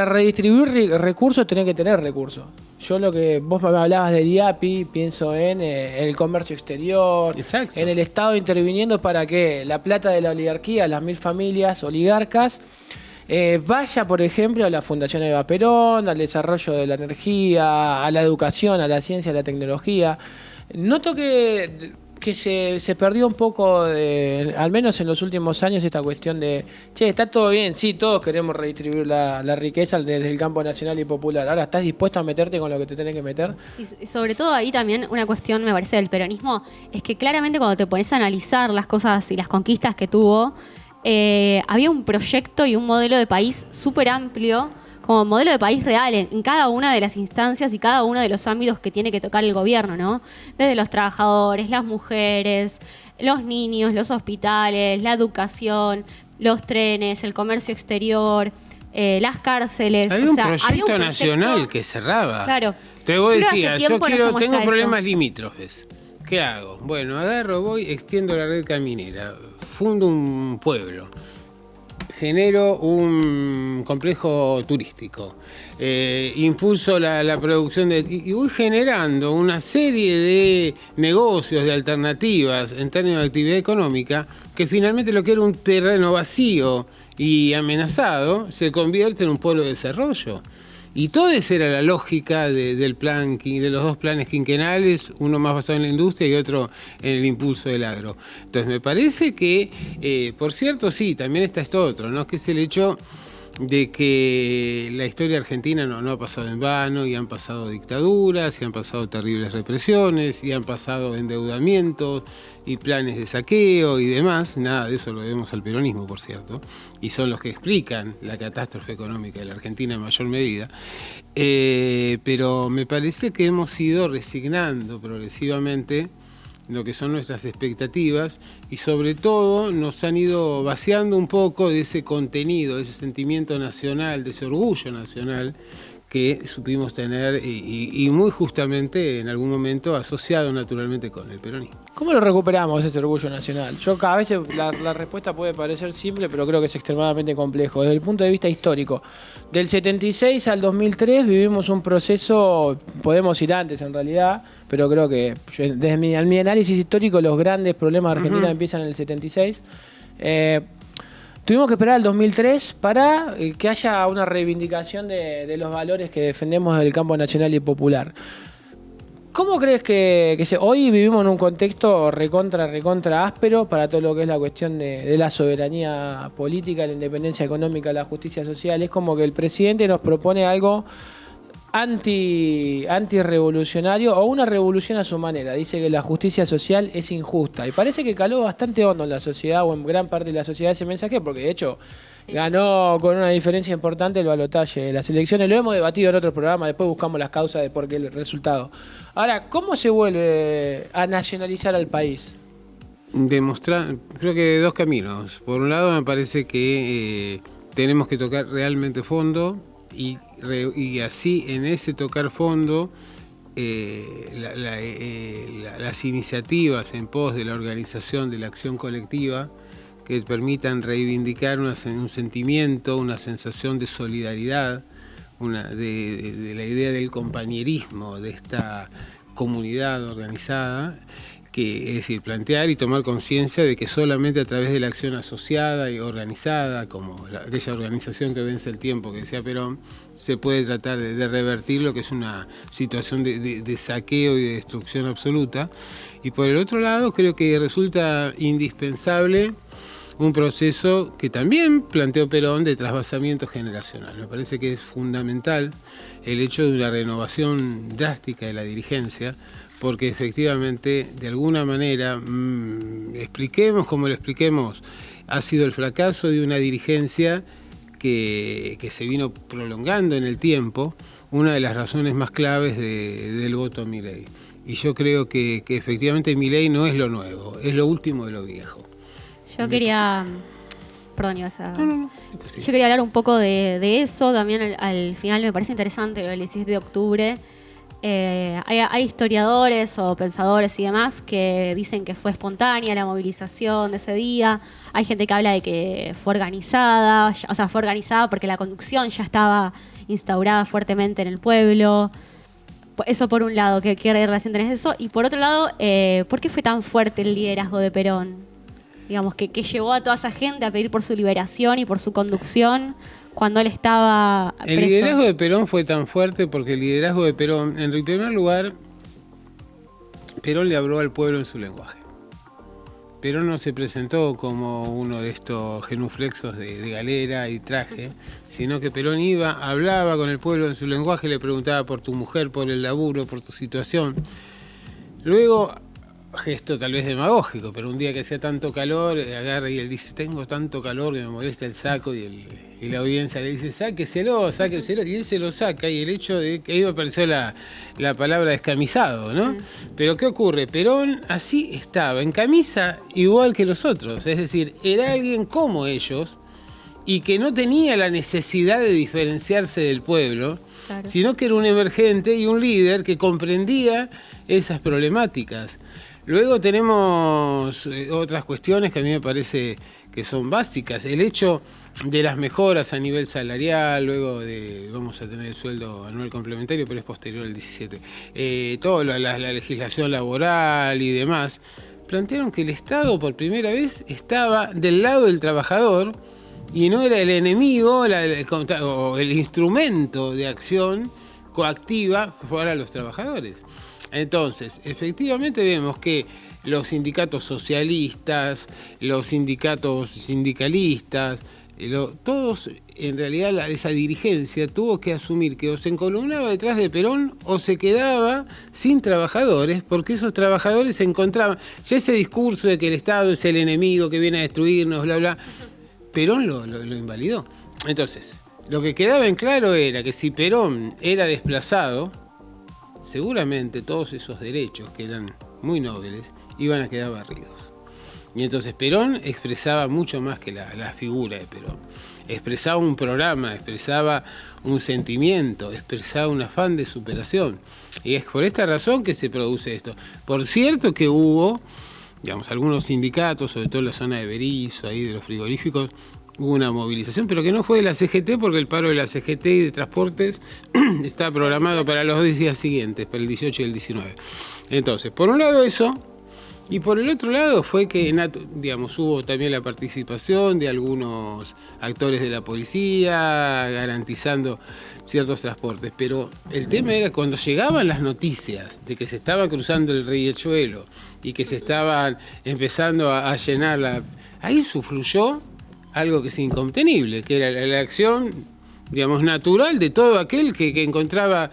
redistribuir recursos tenés que tener recursos. Yo lo que vos me hablabas del IAPI, pienso en el comercio exterior, exacto, en el Estado interviniendo para que la plata de la oligarquía, las 1000 familias oligarcas, vaya, por ejemplo, a la Fundación Eva Perón, al desarrollo de la energía, a la educación, a la ciencia, a la tecnología. Noto que se perdió un poco, al menos en los últimos años, esta cuestión de, está todo bien, sí, todos queremos redistribuir la riqueza desde el campo nacional y popular. Ahora, ¿estás dispuesto a meterte con lo que te tenés que meter? Y sobre todo ahí también una cuestión, me parece, del peronismo, es que claramente cuando te pones a analizar las cosas y las conquistas que tuvo, había un proyecto y un modelo de país súper amplio, como modelo de país real en cada una de las instancias y cada uno de los ámbitos que tiene que tocar el gobierno, ¿no? Desde los trabajadores, las mujeres, los niños, los hospitales, la educación, los trenes, el comercio exterior, las cárceles. Había o un sea, proyecto nacional que cerraba. Claro. Entonces vos Yo creo que decías, hace yo tiempo no se tengo muestra problemas eso. limítrofes. ¿Qué hago? Bueno, agarro, voy, extiendo la red caminera, fundo un pueblo, genero un complejo turístico, impulso la producción y voy generando una serie de negocios, de alternativas en términos de actividad económica, que finalmente lo que era un terreno vacío y amenazado se convierte en un polo de desarrollo. Y toda esa era la lógica del plan, de los dos planes quinquenales, uno más basado en la industria y otro en el impulso del agro. Entonces me parece que, por cierto, sí, también está esto otro, ¿no? Que es el hecho de que la historia argentina no ha pasado en vano, y han pasado dictaduras, y han pasado terribles represiones, y han pasado endeudamientos y planes de saqueo y demás. Nada de eso lo debemos al peronismo, por cierto, y son los que explican la catástrofe económica de la Argentina en mayor medida. Pero me parece que hemos ido resignando progresivamente lo que son nuestras expectativas, y sobre todo nos han ido vaciando un poco de ese contenido, de ese sentimiento nacional, de ese orgullo nacional que supimos tener y muy justamente en algún momento asociado naturalmente con el peronismo. ¿Cómo lo recuperamos ese orgullo nacional? Yo cada vez la respuesta puede parecer simple, pero creo que es extremadamente complejo. Desde el punto de vista histórico, del 76 al 2003 vivimos un proceso, podemos ir antes en realidad, pero creo que desde mi análisis histórico los grandes problemas de Argentina empiezan en el 76. Tuvimos que esperar al 2003 para que haya una reivindicación de los valores que defendemos del campo nacional y popular. ¿Cómo crees que hoy vivimos en un contexto recontra áspero para todo lo que es la cuestión de la soberanía política, la independencia económica, la justicia social? Es como que el presidente nos propone algo antirrevolucionario o una revolución a su manera. Dice que la justicia social es injusta y parece que caló bastante hondo en la sociedad o en gran parte de la sociedad ese mensaje, porque de hecho ganó con una diferencia importante el balotaje de las elecciones. Lo hemos debatido en otros programas, después buscamos las causas de por qué el resultado. Ahora, ¿cómo se vuelve a nacionalizar al país? Demostrar, creo que de dos caminos. Por un lado, me parece que tenemos que tocar realmente fondo, y así en ese tocar fondo las iniciativas en pos de la organización de la acción colectiva que permitan reivindicar un sentimiento, una sensación de solidaridad, de la idea del compañerismo de esta comunidad organizada, que es decir, plantear y tomar conciencia de que solamente a través de la acción asociada y organizada, como aquella organización que vence el tiempo que decía Perón, se puede tratar de revertir lo que es una situación de saqueo y de destrucción absoluta. Y por el otro lado, creo que resulta indispensable un proceso que también planteó Perón de trasvasamiento generacional. Me parece que es fundamental el hecho de una renovación drástica de la dirigencia, porque efectivamente, de alguna manera, expliquemos como lo expliquemos, ha sido el fracaso de una dirigencia que se vino prolongando en el tiempo, una de las razones más claves del voto a Milei. Y yo creo que efectivamente Milei no es lo nuevo, es lo último de lo viejo. Yo quería... Perdón, ibas a... No. Yo quería hablar un poco de eso. También al final me parece interesante lo del 17 de octubre. Hay historiadores o pensadores y demás que dicen que fue espontánea la movilización de ese día. Hay gente que habla de que fue organizada, o sea, fue organizada porque la conducción ya estaba instaurada fuertemente en el pueblo. Eso por un lado, ¿qué relación tenés eso? Y por otro lado, ¿por qué fue tan fuerte el liderazgo de Perón? Digamos, que llevó a toda esa gente a pedir por su liberación y por su conducción cuando él estaba preso. El liderazgo de Perón fue tan fuerte porque el liderazgo de Perón, en primer lugar, Perón le habló al pueblo en su lenguaje. Perón no se presentó como uno de estos genuflexos de galera y traje, sino que Perón hablaba con el pueblo en su lenguaje, le preguntaba por tu mujer, por el laburo, por tu situación. Luego gesto tal vez demagógico, pero un día que hacía tanto calor, agarra y él dice, tengo tanto calor que me molesta el saco, y la audiencia le dice, sáqueselo, y él se lo saca, y el hecho de que ahí me apareció la palabra descamisado, ¿no? Sí. Pero ¿qué ocurre? Perón así estaba, en camisa igual que los otros, es decir, era alguien como ellos, y que no tenía la necesidad de diferenciarse del pueblo, claro, sino que era un emergente y un líder que comprendía esas problemáticas. Luego tenemos otras cuestiones que a mí me parece que son básicas. El hecho de las mejoras a nivel salarial, luego vamos a tener el sueldo anual complementario, pero es posterior al 17. Toda la legislación laboral y demás, plantearon que el Estado por primera vez estaba del lado del trabajador y no era el enemigo o el instrumento de acción coactiva para los trabajadores. Entonces, efectivamente vemos que los sindicatos socialistas, los sindicatos sindicalistas, todos, en realidad, esa dirigencia tuvo que asumir que o se encolumnaba detrás de Perón o se quedaba sin trabajadores, porque esos trabajadores se encontraban. Ya ese discurso de que el Estado es el enemigo que viene a destruirnos, bla, bla, Perón lo invalidó. Entonces, lo que quedaba en claro era que si Perón era desplazado, seguramente todos esos derechos, que eran muy nobles, iban a quedar barridos. Y entonces Perón expresaba mucho más que la figura de Perón. Expresaba un programa, expresaba un sentimiento, expresaba un afán de superación. Y es por esta razón que se produce esto. Por cierto que hubo, digamos, algunos sindicatos, sobre todo en la zona de Berisso, ahí de los frigoríficos, hubo una movilización, pero que no fue de la CGT, porque el paro de la CGT y de transportes está programado para los 2 días siguientes, para el 18 y el 19. Entonces, por un lado eso, y por el otro lado fue que, digamos, hubo también la participación de algunos actores de la policía, garantizando ciertos transportes. Pero el tema era cuando llegaban las noticias de que se estaba cruzando el Riachuelo y que se estaban empezando a llenar ahí sufluyó algo que es incontenible, que era la acción, digamos, natural de todo aquel que encontraba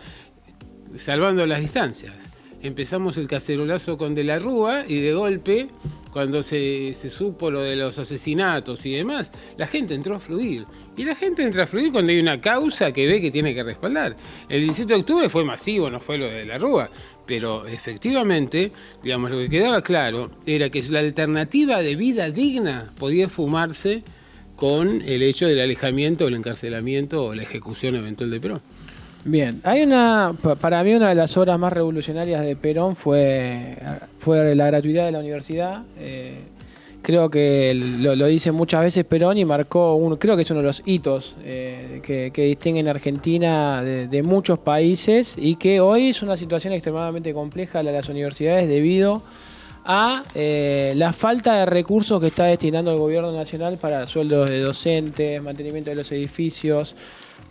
salvando las distancias. Empezamos el cacerolazo con De la Rúa y de golpe, cuando se supo lo de los asesinatos y demás, la gente entró a fluir. Y la gente entra a fluir cuando hay una causa que ve que tiene que respaldar. El 17 de octubre fue masivo, no fue lo de La Rúa, pero efectivamente, digamos, lo que quedaba claro era que la alternativa de vida digna podía fumarse con el hecho del alejamiento, el encarcelamiento o la ejecución eventual de Perón. Bien, para mí una de las obras más revolucionarias de Perón fue la gratuidad de la universidad. Creo que lo dice muchas veces Perón y marcó, creo que es uno de los hitos que distinguen a Argentina de muchos países, y que hoy es una situación extremadamente compleja la de las universidades debido a la falta de recursos que está destinando el gobierno nacional para sueldos de docentes, mantenimiento de los edificios.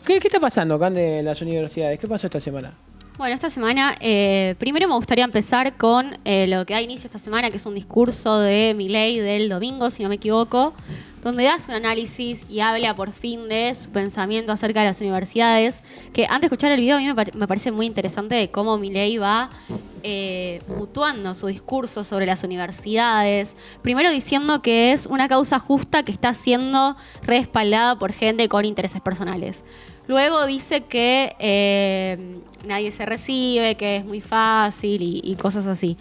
¿Qué está pasando acá en las universidades? ¿Qué pasó esta semana? Bueno, esta semana, primero me gustaría empezar con lo que da inicio esta semana, que es un discurso de Milei del domingo, si no me equivoco, donde hace un análisis y habla por fin de su pensamiento acerca de las universidades, que antes de escuchar el video a mí me parece muy interesante de cómo Milei va mutuando su discurso sobre las universidades, primero diciendo que es una causa justa que está siendo respaldada por gente con intereses personales. Luego dice que nadie se recibe, que es muy fácil y cosas así.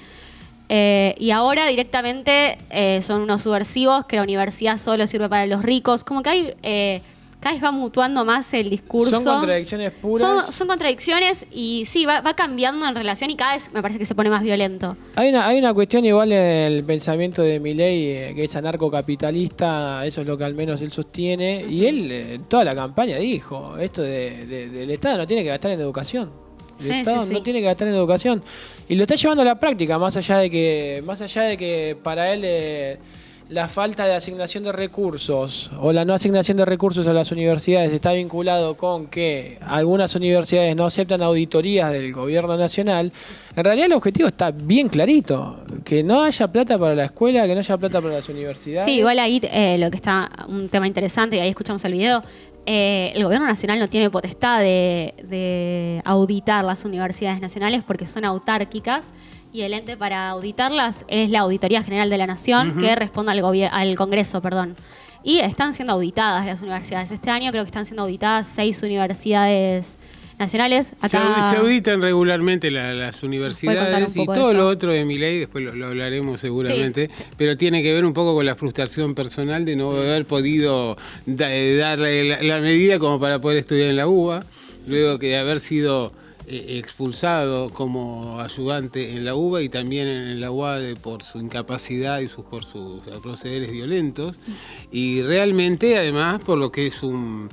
Y ahora directamente son unos subversivos, que la universidad solo sirve para los ricos. Como que hay cada vez va mutuando más el discurso. Son contradicciones puras. Son contradicciones y sí, va cambiando en relación y cada vez me parece que se pone más violento. Hay una cuestión igual en el pensamiento de Milei, que es anarcocapitalista, eso es lo que al menos él sostiene, y él en toda la campaña dijo, esto del Estado no tiene que gastar en educación. El Estado no tiene que gastar en educación. Y lo está llevando a la práctica, más allá de que para él la falta de asignación de recursos o la no asignación de recursos a las universidades está vinculado con que algunas universidades no aceptan auditorías del gobierno nacional. En realidad el objetivo está bien clarito, que no haya plata para la escuela, que no haya plata para las universidades. Sí, igual ahí lo que está un tema interesante, y ahí escuchamos el video, el gobierno nacional no tiene potestad de auditar las universidades nacionales porque son autárquicas y el ente para auditarlas es la Auditoría General de la Nación, que responde al Congreso, perdón. Y están siendo auditadas las universidades. Este año creo que están siendo auditadas 6 universidades nacionales. Acá Se auditan regularmente las universidades y todo lo otro de Milei, después lo hablaremos seguramente, pero tiene que ver un poco con la frustración personal de no haber podido darle la medida como para poder estudiar en la UBA, luego que de haber sido expulsado como ayudante en la UBA y también en la UADE por su incapacidad y por sus procederes violentos, y realmente además por lo que es un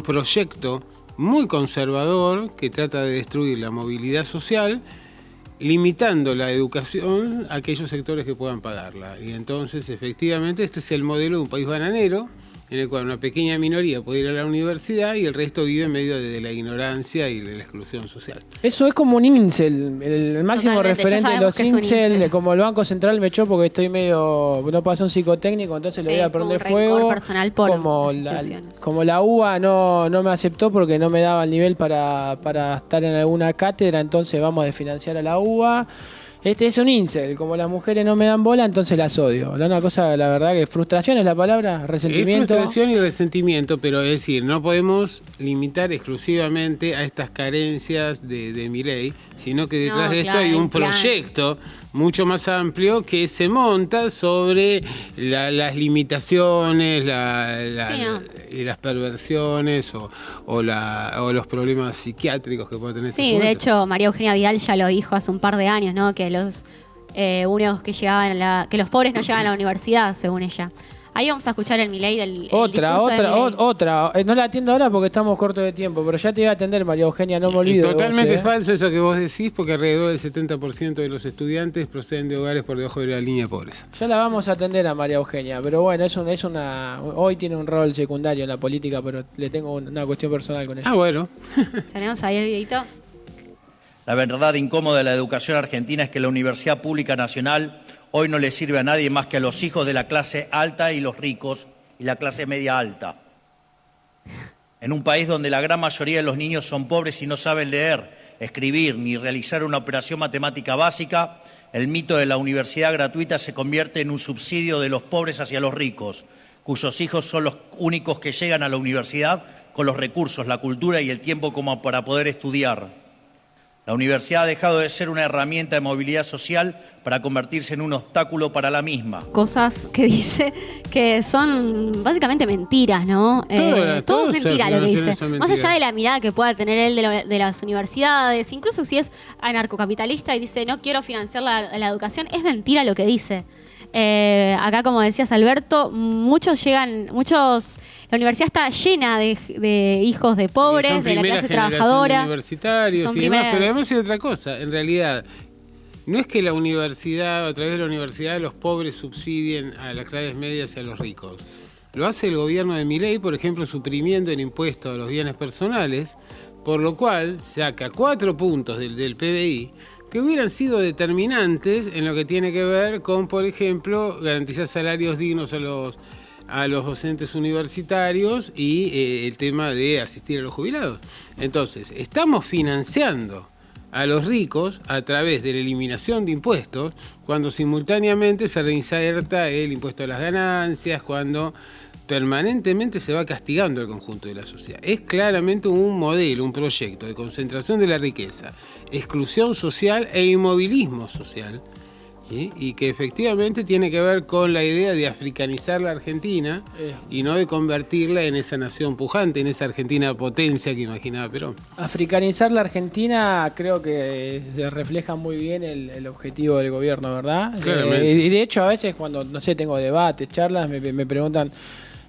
proyecto muy conservador que trata de destruir la movilidad social, limitando la educación a aquellos sectores que puedan pagarla. Y entonces, efectivamente, este es el modelo de un país bananero, en el cual una pequeña minoría puede ir a la universidad y el resto vive en medio de la ignorancia y de la exclusión social. Eso es como un incel, el máximo Totalmente, referente de los incel, como el Banco Central me echó porque estoy no pasé un psicotécnico, entonces le voy a prender fuego. Personal por como la UBA no me aceptó porque no me daba el nivel para estar en alguna cátedra, entonces vamos a desfinanciar a la UBA. Este es un incel, como las mujeres no me dan bola, entonces las odio. Una cosa, la verdad, que frustración es la palabra, resentimiento. Es frustración y resentimiento, pero es decir, no podemos limitar exclusivamente a estas carencias de Milei, sino que detrás de esto hay un proyecto mucho más amplio que se monta sobre las limitaciones, y las perversiones o los problemas psiquiátricos que puede tener este sujeto. De hecho, María Eugenia Vidal ya lo dijo hace un par de años, ¿no? Que los únicos que llegaban que los pobres no llegaban a la universidad, según ella. Ahí vamos a escuchar el Milei del Otra. No la atiendo ahora porque estamos cortos de tiempo, pero ya te iba a atender, María Eugenia, no me olvido. Totalmente falso eso que vos decís, porque alrededor del 70% de los estudiantes proceden de hogares por debajo de la línea de pobreza. Ya la vamos a atender a María Eugenia, pero bueno, hoy tiene un rol secundario en la política, pero le tengo una cuestión personal con ella. Ah, bueno. Tenemos ahí el videito. La verdad incómoda de la educación argentina es que la Universidad Pública Nacional hoy no le sirve a nadie más que a los hijos de la clase alta y los ricos y la clase media alta. En un país donde la gran mayoría de los niños son pobres y no saben leer, escribir ni realizar una operación matemática básica, el mito de la universidad gratuita se convierte en un subsidio de los pobres hacia los ricos, cuyos hijos son los únicos que llegan a la universidad con los recursos, la cultura y el tiempo como para poder estudiar. La universidad ha dejado de ser una herramienta de movilidad social para convertirse en un obstáculo para la misma. Cosas que dice que son básicamente mentiras, ¿no? Todo es mentira lo que dice. Más allá de la mirada que pueda tener él de las universidades, incluso si es anarcocapitalista y dice no quiero financiar la educación, es mentira lo que dice. Acá, como decías, Alberto, la universidad está llena de hijos de pobres, de la clase trabajadora. Universitarios y demás, pero además hay otra cosa. En realidad, no es que la universidad, a través de la universidad, los pobres subsidien a las clases medias y a los ricos. Lo hace el gobierno de Milei, por ejemplo, suprimiendo el impuesto a los bienes personales, por lo cual saca 4 puntos del PBI que hubieran sido determinantes en lo que tiene que ver con, por ejemplo, garantizar salarios dignos a los docentes universitarios y el tema de asistir a los jubilados. Entonces, estamos financiando a los ricos a través de la eliminación de impuestos, cuando simultáneamente se reinserta el impuesto a las ganancias, cuando permanentemente se va castigando al conjunto de la sociedad. Es claramente un modelo, un proyecto de concentración de la riqueza, exclusión social e inmovilismo social, ¿sí? Y que efectivamente tiene que ver con la idea de africanizar la Argentina y no de convertirla en esa nación pujante, en esa Argentina potencia que imaginaba Perón. Africanizar la Argentina creo que se refleja muy bien el objetivo del gobierno, ¿verdad? Y de hecho a veces cuando, no sé, tengo debates, charlas, me preguntan...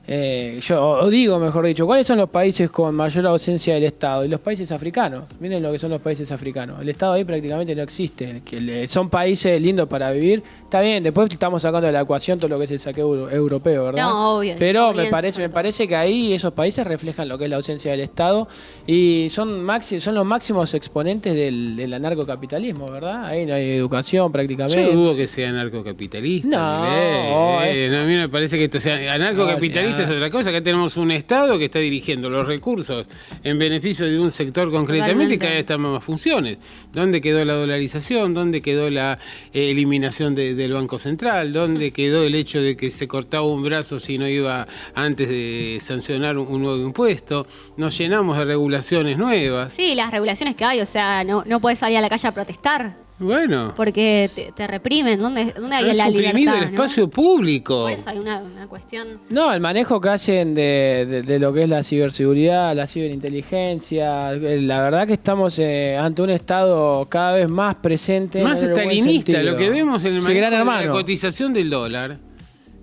mejor dicho, ¿cuáles son los países con mayor ausencia del Estado? Y los países africanos. Miren lo que son los países africanos. El Estado ahí prácticamente no existe. Son países lindos para vivir. Está bien, después estamos sacando de la ecuación todo lo que es el saqueo europeo, ¿verdad? No, obvio. Pero me parece que ahí esos países reflejan lo que es la ausencia del Estado y son los máximos exponentes del anarcocapitalismo, ¿verdad? Ahí no hay educación prácticamente. Yo dudo que sea anarcocapitalista. No, a mí me parece que esto sea anarcocapitalista. esta es otra cosa. Acá tenemos un Estado que está dirigiendo los recursos en beneficio de un sector concretamente y cada vez están más funciones. ¿Dónde quedó la dolarización? ¿Dónde quedó la eliminación del Banco Central? ¿Dónde quedó el hecho de que se cortaba un brazo si no iba antes de sancionar un nuevo impuesto? Nos llenamos de regulaciones nuevas. Sí, las regulaciones que hay, o sea, no puedes salir a la calle a protestar. Bueno. Porque te reprimen. ¿Dónde hay la libertad? Suprimido el espacio público. Por eso hay una cuestión. No, el manejo que hacen de lo que es la ciberseguridad, la ciberinteligencia. La verdad que estamos ante un Estado cada vez más presente. Más estalinista, lo que vemos en el manejo de la cotización del dólar.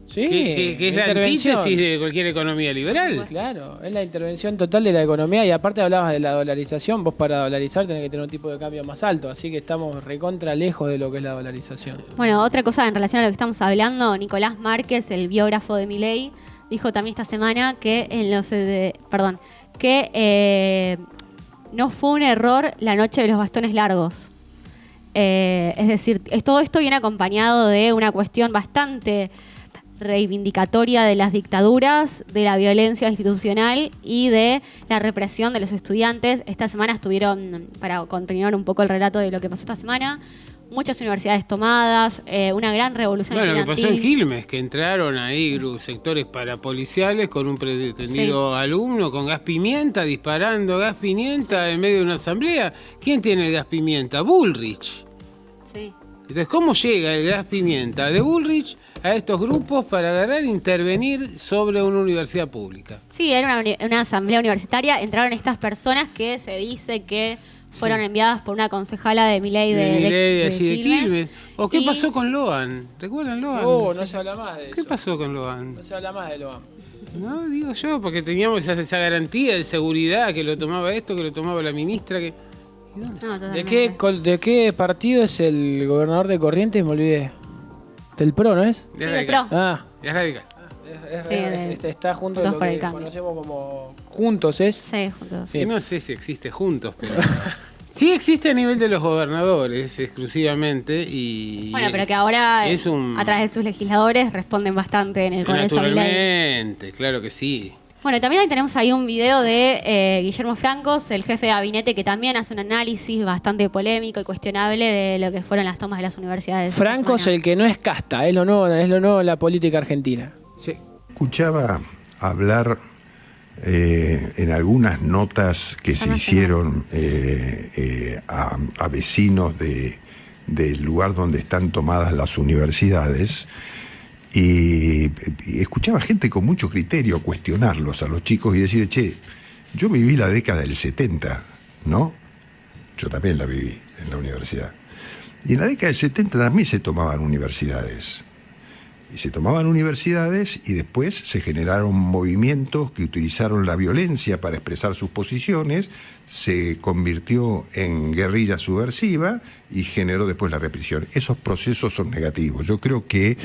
Sí, que es la antítesis de cualquier economía liberal. Claro, es la intervención total de la economía y aparte hablabas de la dolarización, vos para dolarizar tenés que tener un tipo de cambio más alto, así que estamos recontra lejos de lo que es la dolarización. Bueno, otra cosa en relación a lo que estamos hablando, Nicolás Márquez, el biógrafo de Milei, dijo también esta semana que no fue un error la noche de los bastones largos. Es decir, todo esto viene acompañado de una cuestión bastante reivindicatoria de las dictaduras, de la violencia institucional y de la represión de los estudiantes. Esta semana estuvieron, para continuar un poco el relato de lo que pasó esta semana, muchas universidades tomadas, una gran revolución estudiantil. Bueno, lo que pasó en Quilmes, que entraron ahí sectores parapoliciales con un pretendido alumno con gas pimienta, disparando gas pimienta en medio de una asamblea. ¿Quién tiene el gas pimienta? Bullrich. Sí. Entonces, ¿cómo llega el gas pimienta de Bullrich a estos grupos para agarrar e intervenir sobre una universidad pública? Sí, era una asamblea universitaria. Entraron estas personas que se dice que fueron enviadas por una concejala de Milei de Quilmes. ¿O qué pasó con Loan? ¿Recuerdan Loan? No se habla más de eso. ¿Qué pasó con Loan? No se habla más de Loan. No, digo yo, porque teníamos esa garantía de seguridad que lo tomaba esto, que lo tomaba la ministra, que... No, ¿De qué partido es el gobernador de Corrientes? Me olvidé. Del PRO, ¿no es? Sí, del PRO. Es radical. Está junto a lo que conocemos como Juntos, ¿es? Sí, Juntos. Sí, no sé si existe Juntos, pero... Sí existe a nivel de los gobernadores exclusivamente y... Bueno, pero que ahora a través de sus legisladores responden bastante en el Congreso. Naturalmente, claro que sí. Bueno, también tenemos ahí un video de Guillermo Francos, el jefe de gabinete, que también hace un análisis bastante polémico y cuestionable de lo que fueron las tomas de las universidades. Francos, el que no es casta, es lo nuevo en la política argentina. Sí. Escuchaba hablar en algunas notas que se hicieron a vecinos del lugar donde están tomadas las universidades. Y escuchaba gente con mucho criterio cuestionarlos a los chicos y decir, che, yo viví la década del 70, ¿no? Yo también la viví en la universidad. Y en la década del 70 también se tomaban universidades. Y se tomaban universidades y después se generaron movimientos que utilizaron la violencia para expresar sus posiciones, se convirtió en guerrilla subversiva y generó después la represión. Esos procesos son negativos. Yo creo que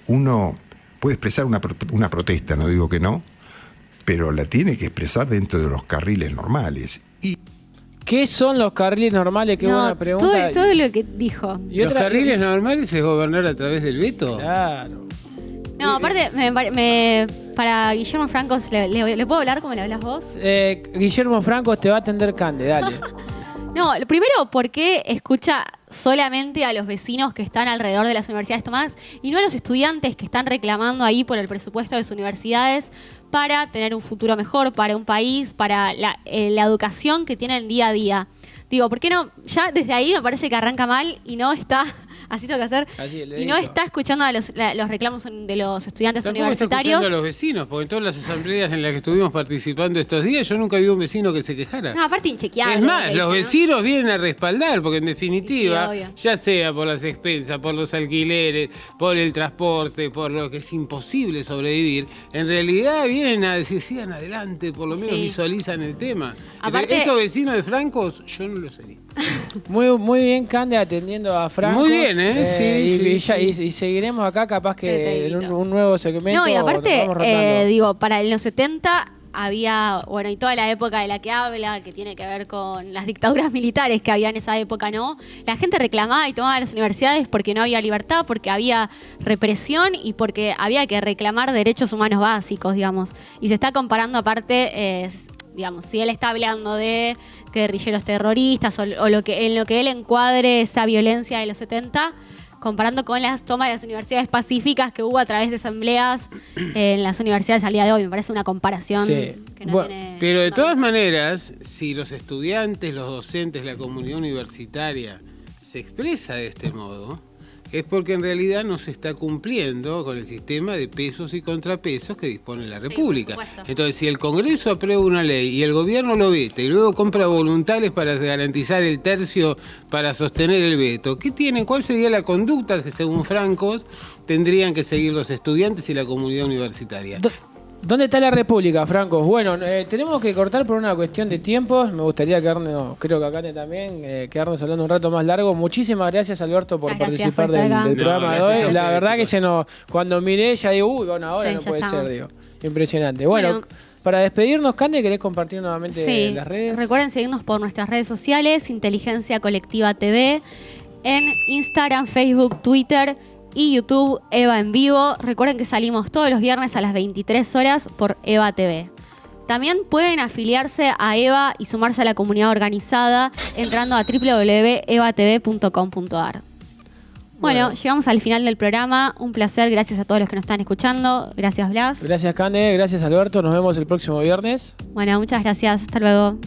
uno puede expresar una protesta, no digo que no, pero la tiene que expresar dentro de los carriles normales. ¿Qué son los carriles normales? Qué buena pregunta. Todo lo que dijo. ¿Los carriles normales es gobernar a través del veto? Claro. No, aparte, para Guillermo Francos, ¿le puedo hablar como le hablas vos? Guillermo Francos te va a atender Cande, dale. No, primero, ¿por qué escucha solamente a los vecinos que están alrededor de las universidades tomadas y no a los estudiantes que están reclamando ahí por el presupuesto de las universidades para tener un futuro mejor, para un país, para la educación que tienen día a día? Digo, ¿por qué no? Ya desde ahí me parece que arranca mal y no está, así tengo que hacer, y no está escuchando a los reclamos de los estudiantes universitarios. Está escuchando a los vecinos, porque en todas las asambleas en las que estuvimos participando estos días, yo nunca vi un vecino que se quejara. No, aparte inchequeable. Es más, los vecinos vienen a respaldar, porque en definitiva, sí, ya sea por las expensas, por los alquileres, por el transporte, por lo que es imposible sobrevivir, en realidad vienen a decir, sigan adelante, por lo menos visualizan el tema. Aparte, estos vecinos de Francos, yo no lo sería. Muy bien, Cande, atendiendo a Francos. Muy bien, y seguiremos acá, capaz que en un nuevo segmento. No, y aparte, digo, para los 70 había, bueno, y toda la época de la que habla, que tiene que ver con las dictaduras militares que había en esa época, ¿no? La gente reclamaba y tomaba las universidades porque no había libertad, porque había represión y porque había que reclamar derechos humanos básicos, digamos. Y se está comparando aparte, digamos, si él está hablando de guerrilleros terroristas o en lo que él encuadre esa violencia de los 70, comparando con las tomas de las universidades pacíficas que hubo a través de asambleas en las universidades al día de hoy. Me parece una comparación que no tiene... Pero de todas maneras, si los estudiantes, los docentes, la comunidad universitaria se expresa de este modo, es porque en realidad no se está cumpliendo con el sistema de pesos y contrapesos que dispone la República. Entonces, si el Congreso aprueba una ley y el gobierno lo veta y luego compra voluntades para garantizar el tercio para sostener el veto, ¿qué tienen? ¿Cuál sería la conducta que, según Francos, tendrían que seguir los estudiantes y la comunidad universitaria? ¿Dónde está la República, Franco? Bueno, tenemos que cortar por una cuestión de tiempos. Me gustaría quedarnos, creo que acá también, quedarnos hablando un rato más largo. Muchísimas gracias, Alberto, por participar del programa de hoy. La verdad que cuando miré ya digo, uy, una hora no puede ser, digo. Impresionante. Bueno, para despedirnos, Cande, ¿querés compartir nuevamente las redes? Recuerden seguirnos por nuestras redes sociales, Inteligencia Colectiva TV, en Instagram, Facebook, Twitter y YouTube, Eva en Vivo. Recuerden que salimos todos los viernes a las 23 horas por Eva TV. También pueden afiliarse a Eva y sumarse a la comunidad organizada entrando a www.evatv.com.ar. Bueno, llegamos al final del programa. Un placer, gracias a todos los que nos están escuchando. Gracias, Blas. Gracias, Cande. Gracias, Alberto. Nos vemos el próximo viernes. Bueno, muchas gracias. Hasta luego.